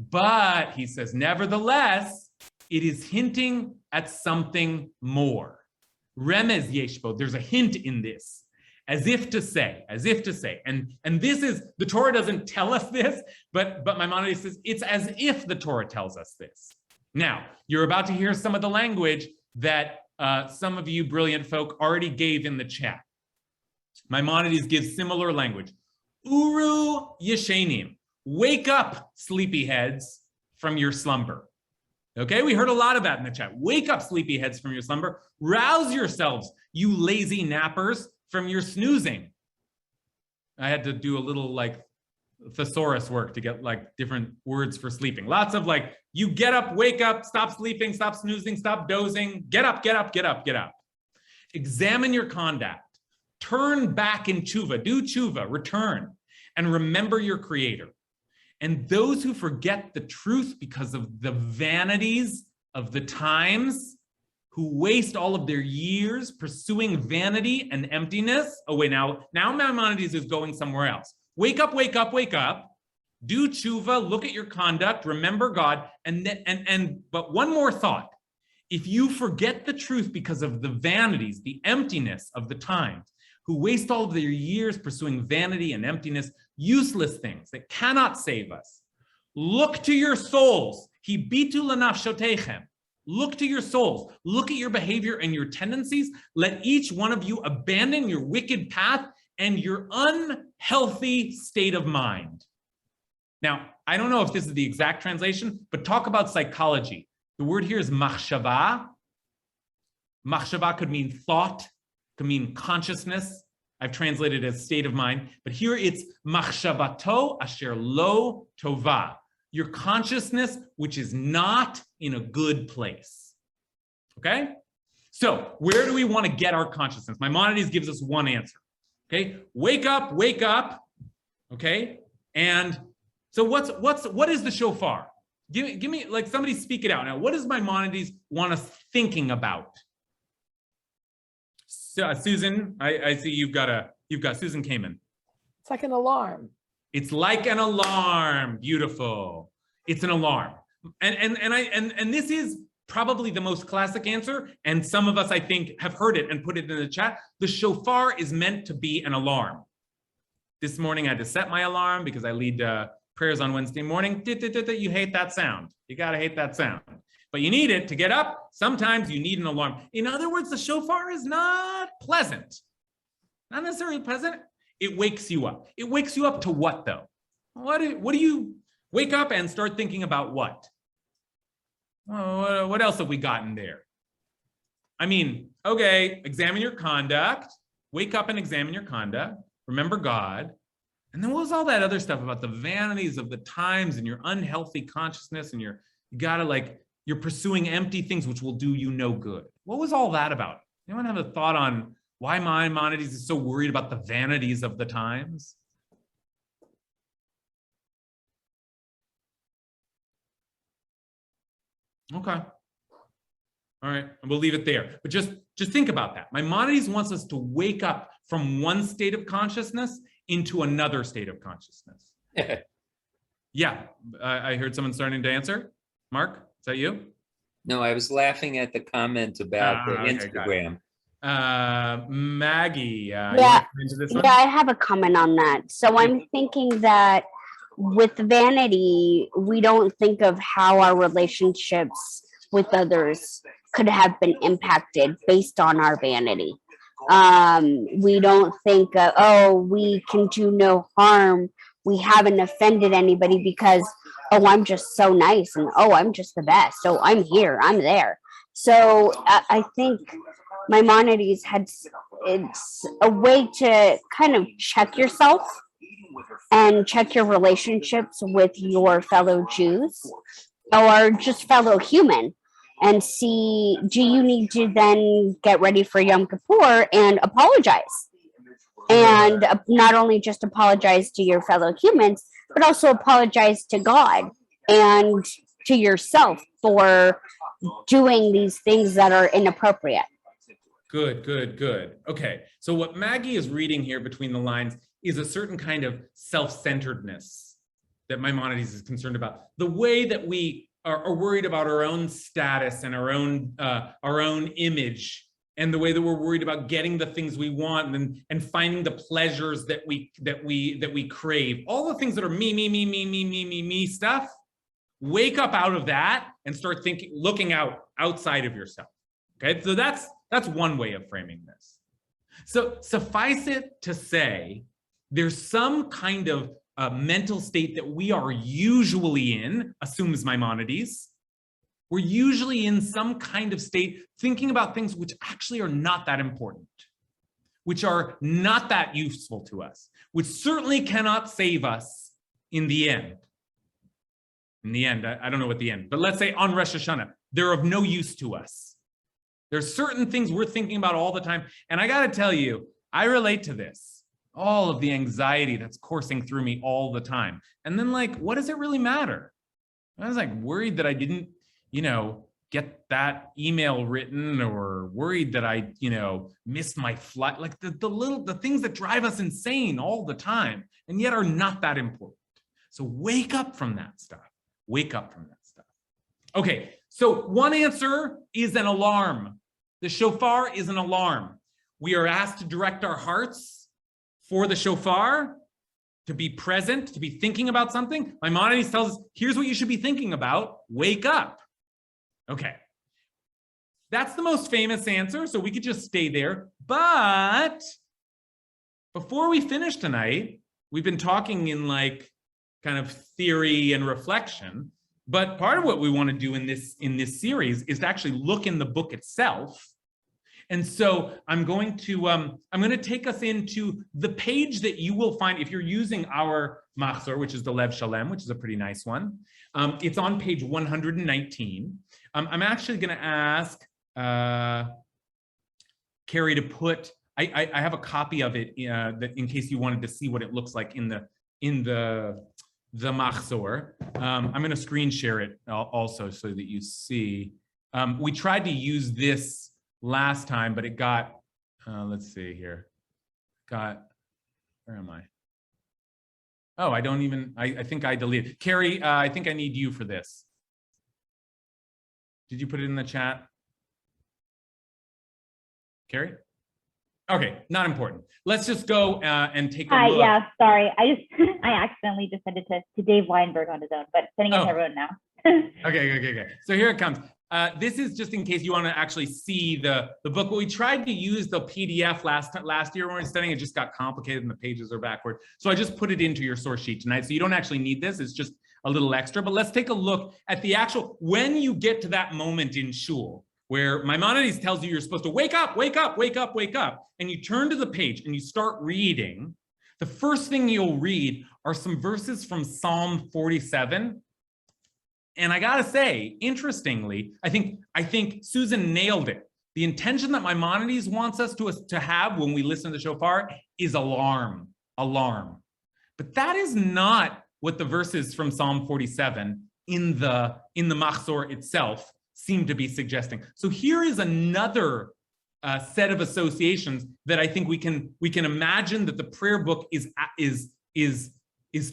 But he says, nevertheless, it is hinting at something more. Remez yeshbo, there's a hint in this, as if to say, and this is, the Torah doesn't tell us this, but Maimonides says, it's as if the Torah tells us this. Now, you're about to hear some of the language that some of you brilliant folk already gave in the chat. Maimonides gives similar language. Uru yeshenim. Wake up, sleepyheads, from your slumber. Okay, we heard a lot of that in the chat. Wake up, sleepyheads, from your slumber. Rouse yourselves, you lazy nappers, from your snoozing. I had to do a little like thesaurus work to get like different words for sleeping. Lots of like, you get up, wake up, stop sleeping, stop snoozing, stop dozing, get up, get up, get up, get up. Examine your conduct. Turn back in Chuva, do Chuva, return, and remember your Creator. And those who forget the truth because of the vanities of the times, who waste all of their years pursuing vanity and emptiness. Oh wait, now Maimonides is going somewhere else. Wake up, wake up, wake up. Do tshuva, look at your conduct, remember God, but one more thought. If you forget the truth because of the vanities, the emptiness of the times, who waste all of their years pursuing vanity and emptiness, useless things that cannot save us. Look to your souls. Hibitu lanafshotechem. Look to your souls. Look at your behavior and your tendencies. Let each one of you abandon your wicked path and your unhealthy state of mind. Now, I don't know if this is the exact translation, but talk about psychology. The word here is machshava. Machshava could mean thought, could mean consciousness. I've translated it as state of mind, but here it's machshavato asher lo tova. Your consciousness, which is not in a good place. Okay? So where do we want to get our consciousness? Maimonides gives us one answer. Okay? Wake up, wake up. Okay? And so what is the shofar? Give me, like, somebody speak it out. Now, what does Maimonides want us thinking about? So, Susan, I see you've got Susan Kamen. It's like an alarm. It's like an alarm. Beautiful. It's an alarm. And this is probably the most classic answer, and some of us, I think, have heard it and put it in the chat. The shofar is meant to be an alarm. This morning, I had to set my alarm because I lead prayers on Wednesday morning. You hate that sound. You got to hate that sound. But you need it to get up. Sometimes you need an alarm. In other words, the shofar is not pleasant. Not necessarily pleasant. It wakes you up. It wakes you up to what, though? What do you wake up and start thinking about what? What else have we gotten there? I mean, okay, examine your conduct. Wake up and examine your conduct. Remember God. And then what was all that other stuff about the vanities of the times and your unhealthy consciousness and you gotta you're pursuing empty things which will do you no good. What was all that about? Anyone have a thought on why Maimonides is so worried about the vanities of the times? Okay. All right, we'll leave it there. But just think about that. Maimonides wants us to wake up from one state of consciousness into another state of consciousness. Yeah, I heard someone starting to answer. Mark, is that you? No, I was laughing at the comment about the Instagram. Maggie, yeah, I have a comment on that. So I'm thinking that with vanity, we don't think of how our relationships with others could have been impacted based on our vanity. We don't think, we can do no harm. We haven't offended anybody because, I'm just so nice and I'm just the best. I'm here, I'm there. So I think Maimonides it's a way to kind of check yourself and check your relationships with your fellow Jews or just fellow human and see, do you need to then get ready for Yom Kippur and apologize? And not only just apologize to your fellow humans, but also apologize to God and to yourself for doing these things that are inappropriate. Good. Okay, so what Maggie is reading here between the lines is a certain kind of self-centeredness that Maimonides is concerned about. The way that we are worried about our own status and our own image, and the way that we're worried about getting the things we want and finding the pleasures that we crave. All the things that are me stuff. Wake up out of that and start looking outside of yourself. Okay, so that's one way of framing this. So suffice it to say, there's some kind of mental state that we are usually in, assumes Maimonides. We're usually in some kind of state thinking about things which actually are not that important, which are not that useful to us, which certainly cannot save us in the end. In the end, I don't know what the end, but let's say on Rosh Hashanah, they're of no use to us. There's certain things we're thinking about all the time. And I got to tell you, I relate to this. All of the anxiety that's coursing through me all the time. And then what does it really matter? I was worried that I didn't, get that email written, or worried that I, missed my flight. The things that drive us insane all the time and yet are not that important. So wake up from that stuff. Wake up from that stuff. Okay, so one answer is an alarm. The shofar is an alarm. We are asked to direct our hearts for the shofar, to be present, to be thinking about something. Maimonides tells us, here's what you should be thinking about. Wake up. Okay. That's the most famous answer, so we could just stay there. But before we finish tonight, we've been talking in kind of theory and reflection, but part of what we want to do in this series is to actually look in the book itself. And so I'm going to take us into the page that you will find if you're using our Machzor, which is the Lev Shalem, which is a pretty nice one. It's on page 119. I'm actually going to ask Carrie to put. I have a copy of it that in case you wanted to see what it looks like in the Machzor. I'm going to screen share it also so that you see. We tried to use this last time, but it got, let's see here. Where am I? Oh, I don't even, I think I deleted. Carrie, I think I need you for this. Did you put it in the chat? Carrie? Okay, not important. Let's just go and take a look. Yeah, sorry. I accidentally just sent it to Dave Weinberg on his own, but sending it to everyone now. Okay. So here it comes. This is just in case you want to actually see the book. We tried to use the PDF last year when we were studying. It just got complicated and the pages are backward. So I just put it into your source sheet tonight. So you don't actually need this. It's just a little extra. But let's take a look at the actual, when you get to that moment in shul, where Maimonides tells you you're supposed to wake up, wake up, wake up, wake up, and you turn to the page and you start reading, the first thing you'll read are some verses from Psalm 47. And I gotta say, interestingly, I think Susan nailed it. The intention that Maimonides wants us to have when we listen to the shofar is alarm. But that is not what the verses from Psalm 47 in the Machzor itself seem to be suggesting. So here is another set of associations that I think we can imagine that the prayer book is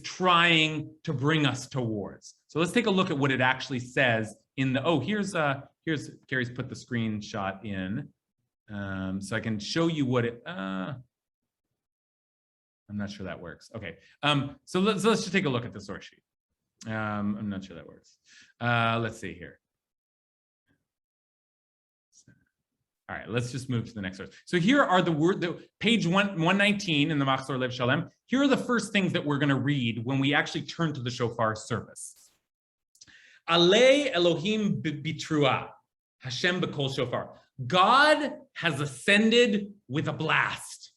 trying to bring us towards. So let's take a look at what it actually says in the, here's Carrie's put the screenshot in, so I can show you what it, I'm not sure that works. Okay, so let's just take a look at the source sheet. I'm not sure that works. Let's see here. All right, let's just move to the next source. So here are the page 119 in the Machzor Lev Shalem. Here are the first things that we're going to read when we actually turn to the shofar service. Alei Elohim bitrua, Hashem b'kol shofar. God has ascended with a blast.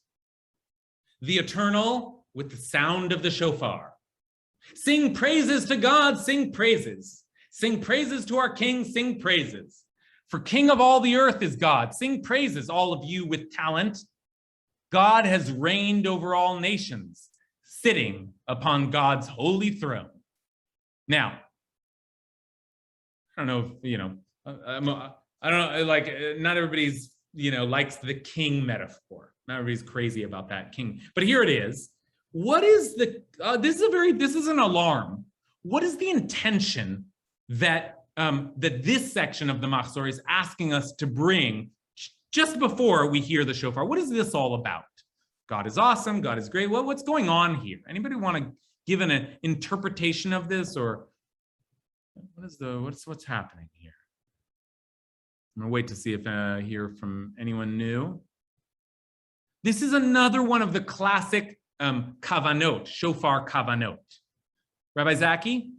The eternal with the sound of the shofar. Sing praises to God, sing praises. Sing praises to our King, sing praises. For King of all the earth is God. Sing praises, all of you with talent. God has reigned over all nations, sitting upon God's holy throne. Now, I don't know if, I don't know, like, not everybody's, likes the king metaphor. Not everybody's crazy about that king. But here it is. What is the, this is an alarm. What is the intention that this section of the Machzor is asking us to bring just before we hear the shofar? What is this all about? God is awesome. God is great. Well, what's going on here? Anybody want to give an interpretation of this, or what's happening here? I'm gonna wait to see if I hear from anyone new. This is another one of the classic kavanot, shofar kavanot. Rabbi Zaki?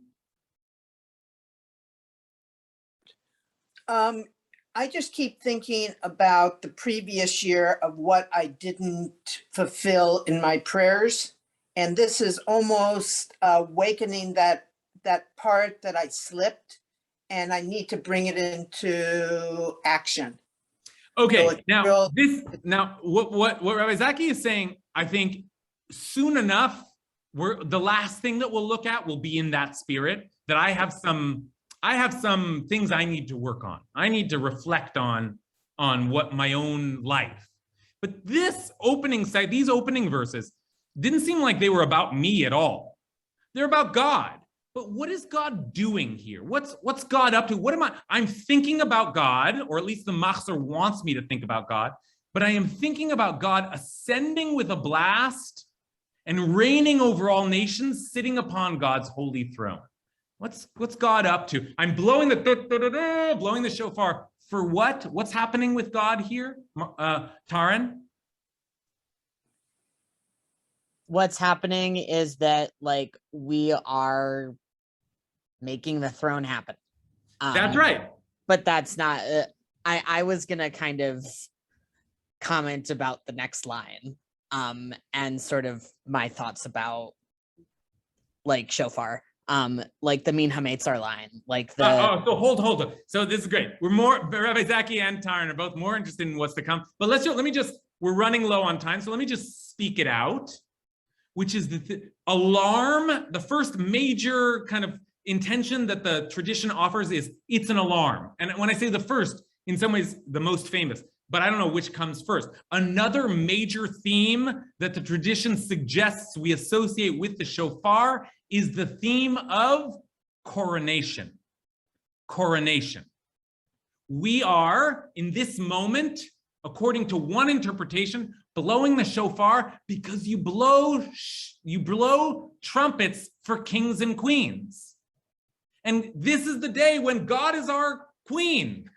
I just keep thinking about the previous year of what I didn't fulfill in my prayers. And this is almost awakening that part that I slipped, and I need to bring it into action. Okay, So what Rabbi Zaki is saying, I think soon enough, the last thing that we'll look at will be in that spirit, that I have some things I need to work on. I need to reflect on what my own life. But these opening verses didn't seem like they were about me at all. They're about God. But what is God doing here? What's God up to? I'm thinking about God, or at least the Machzor wants me to think about God, but I am thinking about God ascending with a blast and reigning over all nations, sitting upon God's holy throne. What's God up to? I'm blowing the shofar for what? What's happening with God here, Taran? What's happening is that, like, we are making the throne happen. That's right. But that's not, I was gonna kind of comment about the next line, and sort of my thoughts about, like, shofar. Like the Min HaMeitzar line, like the. So hold on. So this is great. We're more, Rabbi Zaki and Taran are both more interested in what's to come. But we're running low on time, so let me just speak it out, which is the alarm. The first major kind of intention that the tradition offers is it's an alarm. And when I say the first, in some ways the most famous, but I don't know which comes first. Another major theme that the tradition suggests we associate with the shofar is the theme of coronation. Coronation. we are in this moment, according to one interpretation, blowing the shofar because you blow trumpets for kings and queens. And this is the day when God is our queen.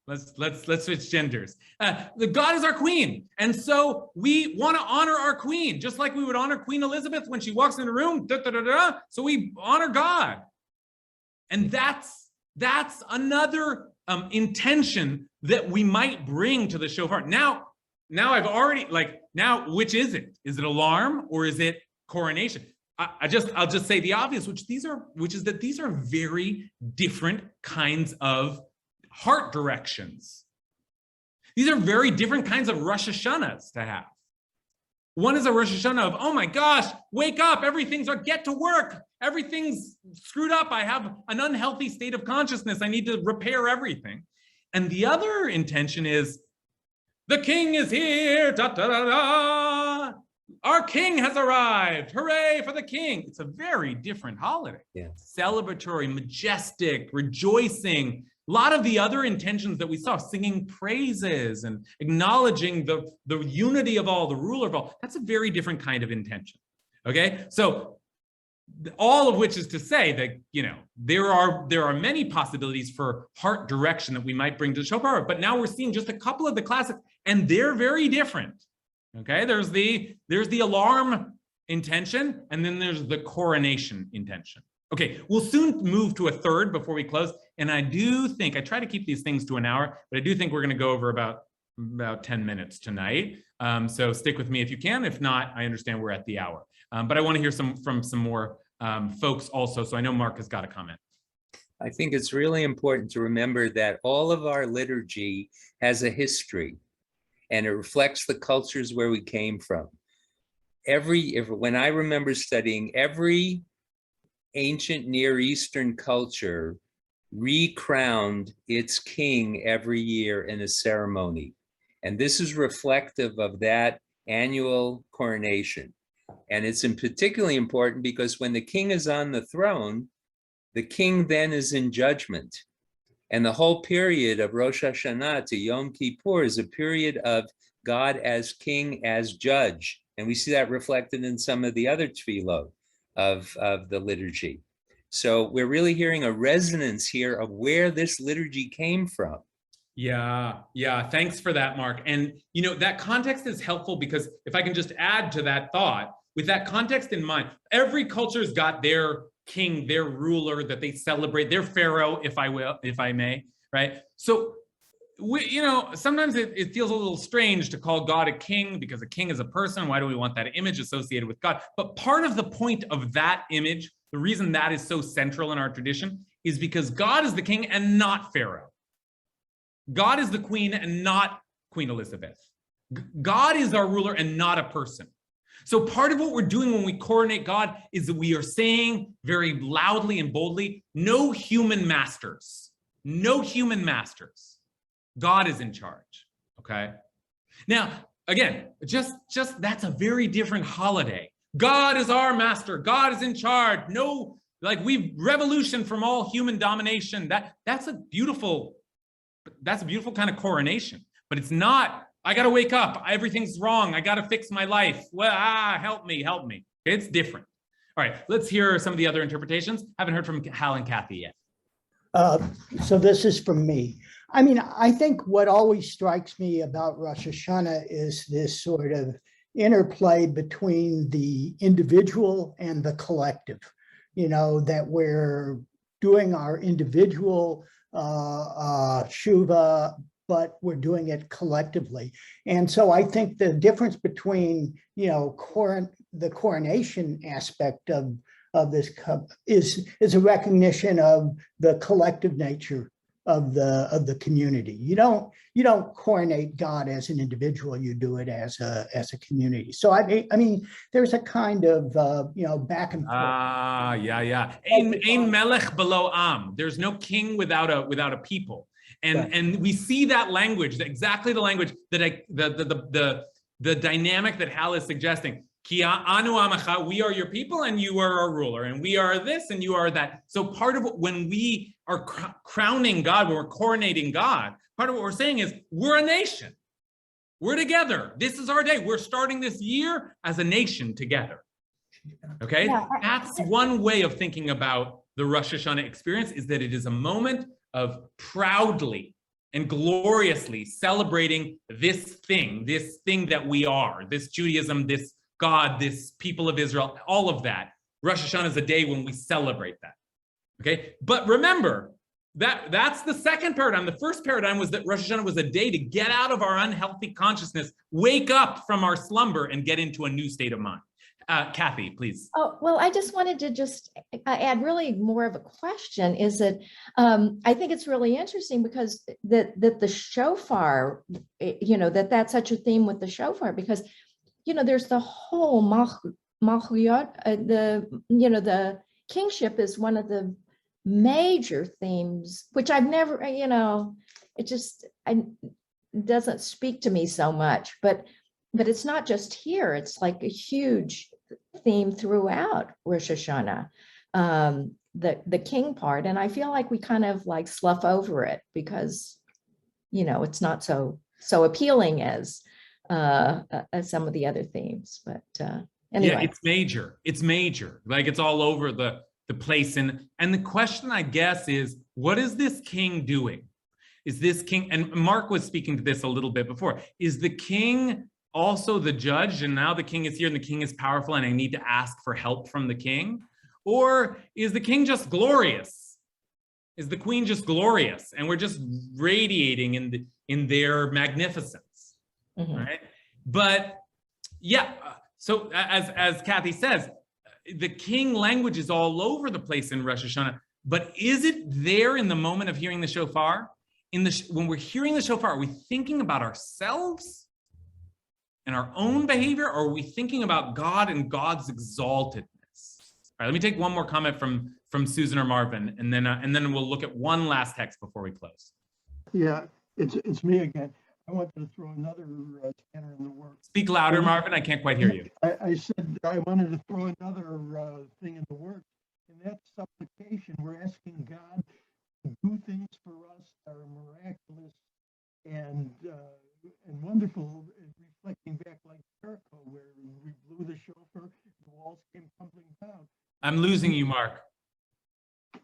Let's switch genders. The God is our queen. And so we want to honor our queen, just like we would honor Queen Elizabeth when she walks in the room. So we honor God. And that's another intention that we might bring to the shofar. Now I've already, which is it? Is it alarm or is it coronation? I'll just say the obvious, which is that these are very different kinds of heart directions. These are very different kinds of Rosh Hashanahs to have. One is a Rosh Hashanah of, oh my gosh, wake up, get to work, everything's screwed up, I have an unhealthy state of consciousness, I need to repair everything. And the other intention is, the king is here, da, da, da, da. Our king has arrived, hooray for the king. It's a very different holiday. Yeah. Celebratory, majestic, rejoicing. A lot of the other intentions that we saw, singing praises and acknowledging the unity of all, the ruler of all, that's a very different kind of intention, okay? So all of which is to say that, there are many possibilities for heart direction that we might bring to the shofar, but now we're seeing just a couple of the classics, and they're very different, okay? There's the alarm intention, and then there's the coronation intention. Okay, we'll soon move to a third before we close. And I try to keep these things to an hour, but I do think we're going to go over about 10 minutes tonight. So stick with me if you can. If not, I understand we're at the hour. But I want to hear from some more folks also. So I know Mark has got a comment. I think it's really important to remember that all of our liturgy has a history and it reflects the cultures where we came from. When I remember studying, every ancient Near Eastern culture recrowned its king every year in a ceremony. And this is reflective of that annual coronation. And it's particularly important because when the king is on the throne, the king then is in judgment. And the whole period of Rosh Hashanah to Yom Kippur is a period of God as king, as judge. And we see that reflected in some of the other tefillot of the liturgy. So we're really hearing a resonance here of where this liturgy came from. Yeah, thanks for that, Mark. And that context is helpful because if I can just add to that thought, with that context in mind, every culture's got their king, their ruler that they celebrate, their pharaoh, if I may, right? So sometimes it feels a little strange to call God a king because a king is a person. Why do we want that image associated with God? But part of the point of that image, the reason that is so central in our tradition, is because God is the king and not Pharaoh. God is the queen and not Queen Elizabeth. God is our ruler and not a person. So part of what we're doing when we coronate God is that we are saying very loudly and boldly, no human masters, no human masters. God is in charge, okay? Now, again, just that's a very different holiday. God is our master. God is in charge. No, we've revolution from all human domination. That's a beautiful kind of coronation, but it's not, I got to wake up. Everything's wrong. I got to fix my life. Well, help me. Okay, it's different. All right, let's hear some of the other interpretations. Haven't heard from Hal and Kathy yet. So this is from me. I mean, I think what always strikes me about Rosh Hashanah is this sort of interplay between the individual and the collective, that we're doing our individual Chuva, but we're doing it collectively. And so I think the difference between, the coronation aspect of this cup is a recognition of the collective nature of the community. You don't coronate God as an individual, you do it as a community. So I mean there's a kind of back and forth. Yeah. Ein melech below am. There's no king without a people. And we see that language, exactly the language that the dynamic that Hal is suggesting. Ki anu amacha, we are your people and you are our ruler, and we are this and you are that. So part of when we are crowning God, when we're coronating God, part of what we're saying is we're a nation. We're together. This is our day. We're starting this year as a nation together. Okay? Yeah. That's one way of thinking about the Rosh Hashanah experience, is that it is a moment of proudly and gloriously celebrating this thing that we are, this Judaism, this God, this people of Israel, all of that. Rosh Hashanah is a day when we celebrate that. Okay? But remember, that's the second paradigm. The first paradigm was that Rosh Hashanah was a day to get out of our unhealthy consciousness, wake up from our slumber, and get into a new state of mind. Kathy, please. Oh, well, I just wanted to just add really more of a question, is that I think it's really interesting because that the shofar, that's such a theme with the shofar, because, there's the whole malchuyot, the kingship is one of the major themes, which I've never, it doesn't speak to me so much, but it's not just here. It's like a huge theme throughout Rosh Hashanah, the king part. And I feel like we kind of like slough over it because, it's not so appealing as some of the other themes. But anyway. Yeah, it's major. Like it's all over the place. And the question, I guess, is what is this king doing? Is this king, and Mark was speaking to this a little bit before, is the king also the judge, and now the king is here and the king is powerful and I need to ask for help from the king? Or is the king just glorious? Is the queen just glorious and we're just radiating in their magnificence? Mm-hmm. Right? But yeah, so as Kathy says, the king language is all over the place in Rosh Hashanah, but is it there in the moment of hearing the shofar? When we're hearing the shofar, are we thinking about ourselves and our own behavior, or are we thinking about God and God's exaltedness? All right, let me take one more comment from Susan or Marvin, and then we'll look at one last text before we close. Yeah, it's me again. I wanted to throw another spanner in the works. Speak louder, Marvin. I can't quite hear you. I said I wanted to throw another thing in the works, and that's supplication. We're asking God to do things for us that are miraculous and wonderful, reflecting back like Jericho, where we blew the shofar, the walls came tumbling down. I'm losing you, Mark.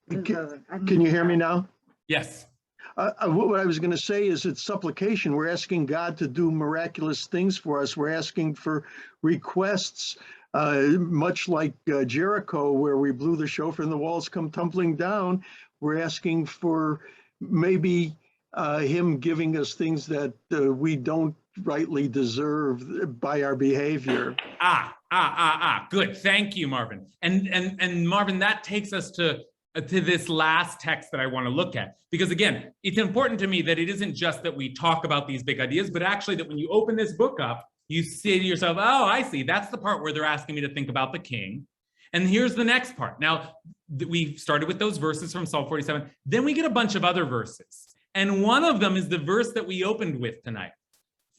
Can you hear me now? Yes. What I was going to say is it's supplication. We're asking God to do miraculous things for us. We're asking for requests, much like Jericho, where we blew the shofar and the walls come tumbling down. We're asking for maybe him giving us things that we don't rightly deserve by our behavior. Good. Thank you, Marvin. And Marvin, that takes us to this last text that I want to look at, because again, it's important to me that it isn't just that we talk about these big ideas, but actually that when you open this book up, you say to yourself, oh, I see, that's the part where they're asking me to think about the king. And here's the next part. Now, we started with those verses from Psalm 47. Then we get a bunch of other verses. And one of them is the verse that we opened with tonight.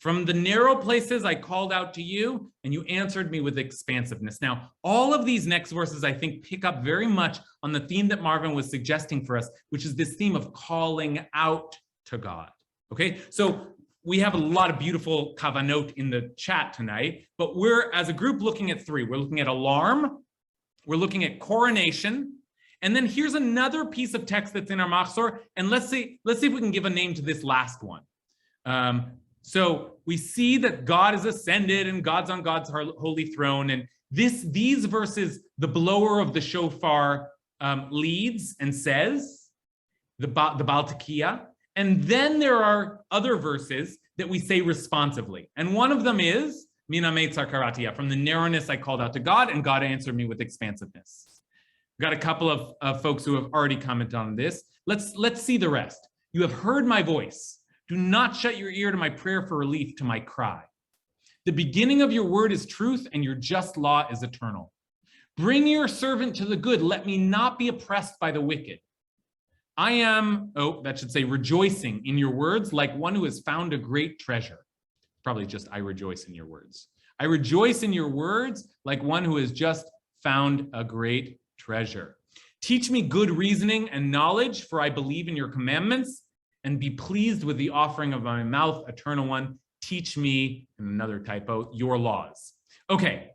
From the narrow places I called out to you, and you answered me with expansiveness. Now, all of these next verses, I think, pick up very much on the theme that Marvin was suggesting for us, which is this theme of calling out to God. Okay, so we have a lot of beautiful kavanot in the chat tonight, but we're, as a group, looking at three. We're looking at alarm, we're looking at coronation, and then here's another piece of text that's in our machzor, and let's see if we can give a name to this last one. So we see that God is ascended and God's on God's holy throne. And these verses, the blower of the shofar leads and says, the Baal Tekiah. And then there are other verses that we say responsively. And one of them is, Mina Meitzar Karatia, from the narrowness I called out to God, and God answered me with expansiveness. We've got a couple of folks who have already commented on this. Let's see the rest. You have heard my voice. Do not shut your ear to my prayer for relief, to my cry. The beginning of your word is truth, and your just law is eternal. Bring your servant to the good. Let me not be oppressed by the wicked. I am, rejoicing in your words like one who has found a great treasure. Probably just, I rejoice in your words. I rejoice in your words like one who has just found a great treasure. Teach me good reasoning and knowledge, for I believe in your commandments, and be pleased with the offering of my mouth, eternal one. Teach me, and another typo, your laws. Okay,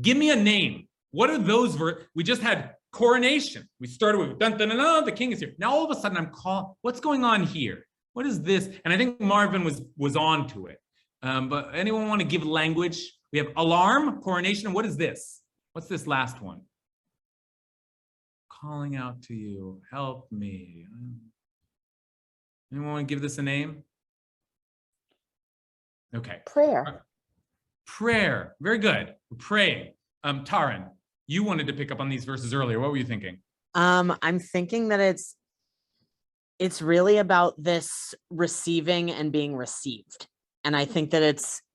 give me a name. What are those? We just had coronation. We started with dun, dun, dun, dun, the king is here. Now all of a sudden I'm calling, what's going on here? What is this? And I think Marvin was on to it. But anyone want to give language? We have alarm, coronation, and what is this? What's this last one? Calling out to you, help me. Anyone want to give this a name? Okay. Prayer. Prayer. Very good. We're praying. Taran, you wanted to pick up on these verses earlier. What were you thinking? I'm thinking that it's really about this receiving and being received. And I think that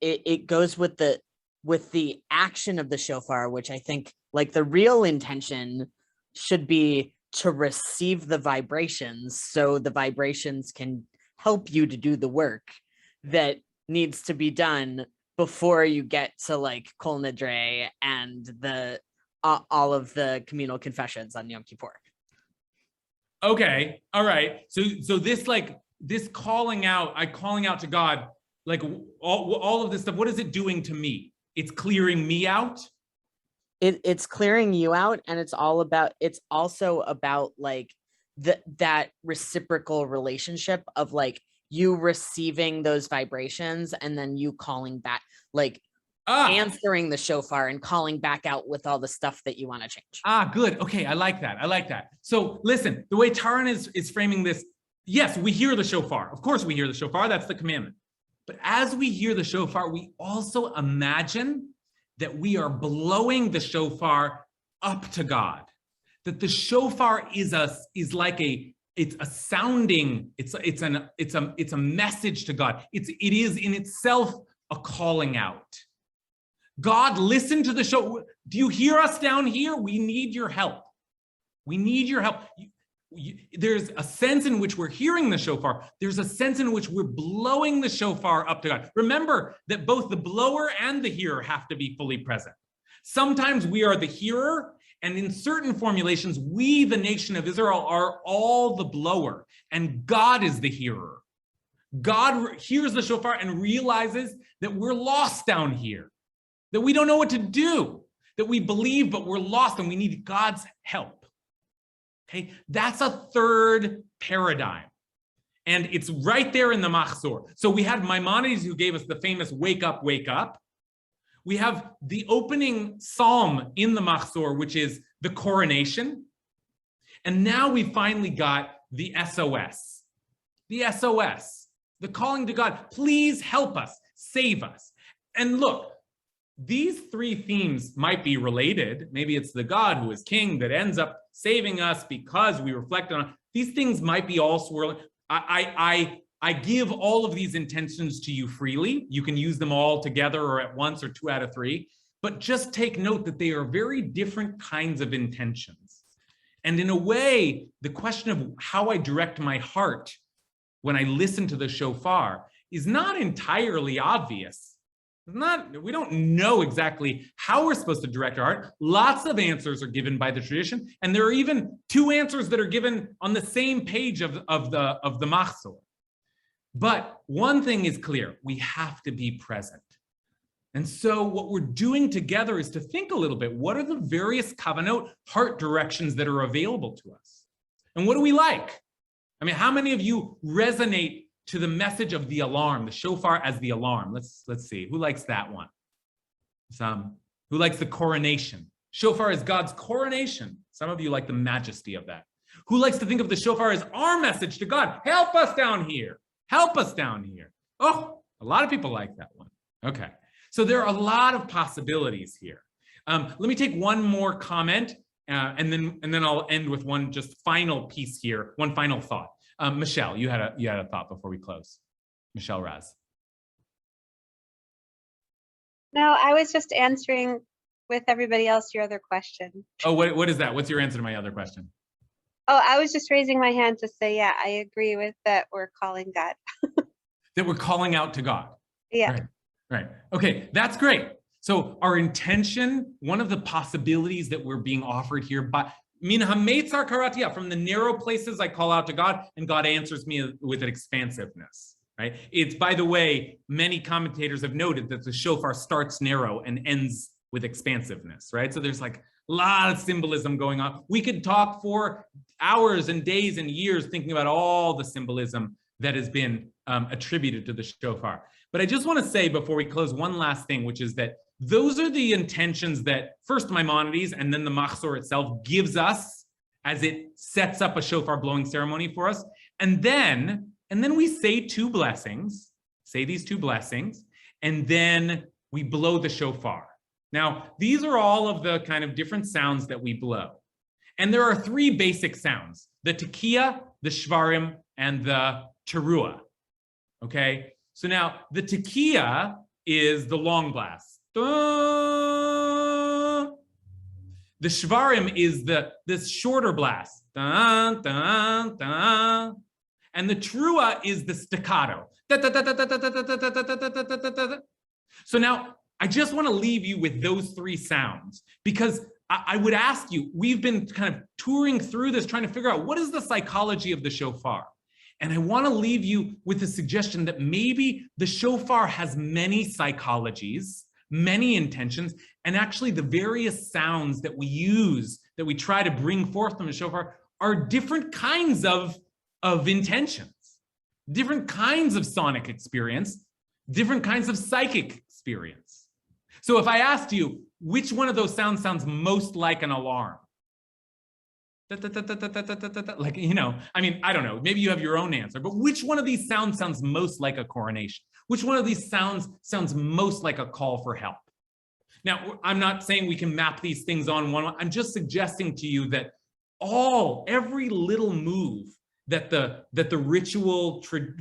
it goes with the action of the shofar, which I think like the real intention should be to receive the vibrations, so the vibrations can help you to do the work that needs to be done before you get to like Kol Nidre and the all of the communal confessions on Yom Kippur. Okay, all right. So this calling out to God, like all of this stuff, what is it doing to me? It's clearing me out. It's clearing you out, and it's also about like that reciprocal relationship of like you receiving those vibrations and then you calling back, like answering the shofar and calling back out with all the stuff that you want to change. Good. Okay, I like that. So listen, the way Taran is framing this, yes, we hear the shofar. Of course we hear the shofar, that's the commandment. But as we hear the shofar, we also imagine that we are blowing the shofar up to God. That the shofar is a sounding, it's a message to God. It is in itself a calling out. God, listen to the show. Do you hear us down here? We need your help. We need your help. There's a sense in which we're hearing the shofar. There's a sense in which we're blowing the shofar up to God. Remember that both the blower and the hearer have to be fully present. Sometimes we are the hearer, and in certain formulations, we, the nation of Israel, are all the blower, and God is the hearer. God hears the shofar and realizes that we're lost down here, that we don't know what to do, that we believe, but we're lost and we need God's help. Okay, that's a third paradigm. And it's right there in the Machzor. So we had Maimonides who gave us the famous wake up, wake up. We have the opening psalm in the Machzor, which is the coronation. And now we finally got the SOS. The SOS, the calling to God, please help us, save us. And look, these three themes might be related. Maybe it's the God who is king that ends up saving us because we reflect on these things. Might be all swirling. I give all of these intentions to you freely. You can use them all together or at once or 2 out of 3, but just take note that they are very different kinds of intentions. And in a way, the question of how I direct my heart when I listen to the shofar is not entirely obvious. We don't know exactly how we're supposed to direct our heart. Lots of answers are given by the tradition, and there are even 2 answers that are given on the same page of the Machzor. But one thing is clear: we have to be present. And so what we're doing together is to think a little bit, what are the various kavanot heart directions that are available to us? And what do we like? I mean, how many of you resonate to the message of the alarm, the shofar as the alarm? Let's see, who likes that one? Some. Who likes the coronation? Shofar is God's coronation. Some of you like the majesty of that. Who likes to think of the shofar as our message to God? Help us down here. Help us down here. Oh, a lot of people like that one. Okay, so there are a lot of possibilities here. Let me take one more comment, and then I'll end with one just final piece here, one final thought. Michelle, you had a thought before we close. Michelle Raz. No, I was just answering with everybody else your other question. Oh, what is that? What's your answer to my other question? Oh, I was just raising my hand to say, yeah, I agree with that. We're calling God. That we're calling out to God. Yeah. Right. Right. Okay, that's great. So our intention, one of the possibilities that we're being offered here, but min hametzar karatia, from the narrow places I call out to God, and God answers me with an expansiveness. Right. It's, by the way, many commentators have noted that the shofar starts narrow and ends with expansiveness. Right. So there's like a lot of symbolism going on. We could talk for hours and days and years thinking about all the symbolism that has been attributed to the shofar. But I just want to say before we close one last thing, which is that those are the intentions that first Maimonides and then the Machzor itself gives us as it sets up a shofar blowing ceremony for us. And then we say two blessings, say these two blessings, and then we blow the shofar. Now, these are all of the kind of different sounds that we blow. And there are three basic sounds: the tekiah, the shvarim, and the teruah. Okay? So now the tekiah is the long blast. The shvarim is this shorter blast. And the teruah is the staccato. So now I just want to leave you with those three sounds, because I would ask you, we've been kind of touring through this, trying to figure out what is the psychology of the shofar. And I want to leave you with the suggestion that maybe the shofar has many psychologies, many intentions, and actually the various sounds that we use, that we try to bring forth from the shofar, are different kinds of intentions, different kinds of sonic experience, different kinds of psychic experience. So if I asked you, which one of those sounds sounds most like an alarm? Like, you know, I mean, I don't know, maybe you have your own answer, but which one of these sounds sounds most like a coronation? Which one of these sounds sounds most like a call for help? Now, I'm not saying we can map these things on one. I'm just suggesting to you that every little move that the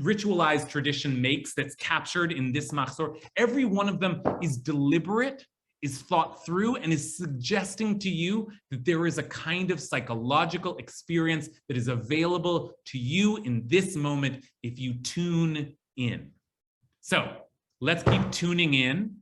ritualized tradition makes, that's captured in this machzor, every one of them is deliberate, is thought through, and is suggesting to you that there is a kind of psychological experience that is available to you in this moment if you tune in. So let's keep tuning in.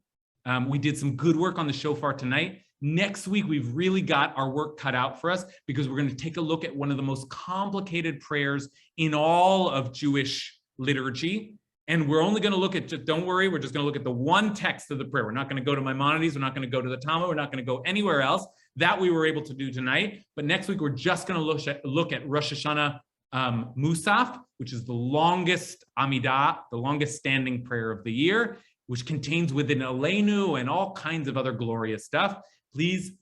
We did some good work on the shofar tonight. Next week, we've really got our work cut out for us, because we're going to take a look at one of the most complicated prayers in all of Jewish liturgy. And we're only going to look at, don't worry, we're just going to look at the one text of the prayer. We're not going to go to Maimonides. We're not going to go to the Talmud. We're not going to go anywhere else. That we were able to do tonight. But next week, we're just going to look at Rosh Hashanah Musaf, which is the longest Amidah, the longest standing prayer of the year, which contains within Aleinu and all kinds of other glorious stuff. Please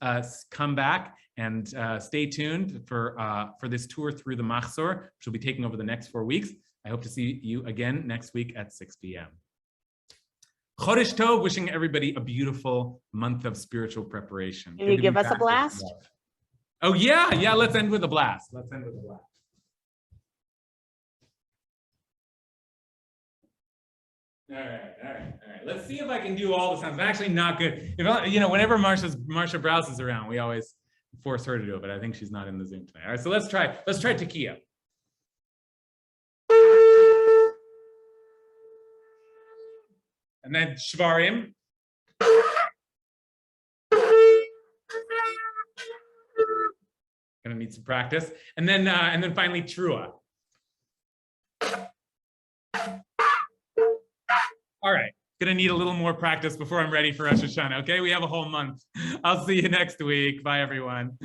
come back and stay tuned for this tour through the Machzor, which will be taking over the next 4 weeks. I hope to see you again next week at 6 p.m. Chodesh Tov, wishing everybody a beautiful month of spiritual preparation. Can you give us a blast? Oh, yeah, let's end with a blast. All right. Let's see if I can do all the sounds. I'm actually not good. Whenever Marsha Browse is around, we always force her to do it, but I think she's not in the Zoom tonight. All right, so let's try tekiah. And then shvarim. Gonna need some practice. And then finally teruah. All right, gonna need a little more practice before I'm ready for Rosh Hashanah. Okay, we have a whole month. I'll see you next week. Bye, everyone.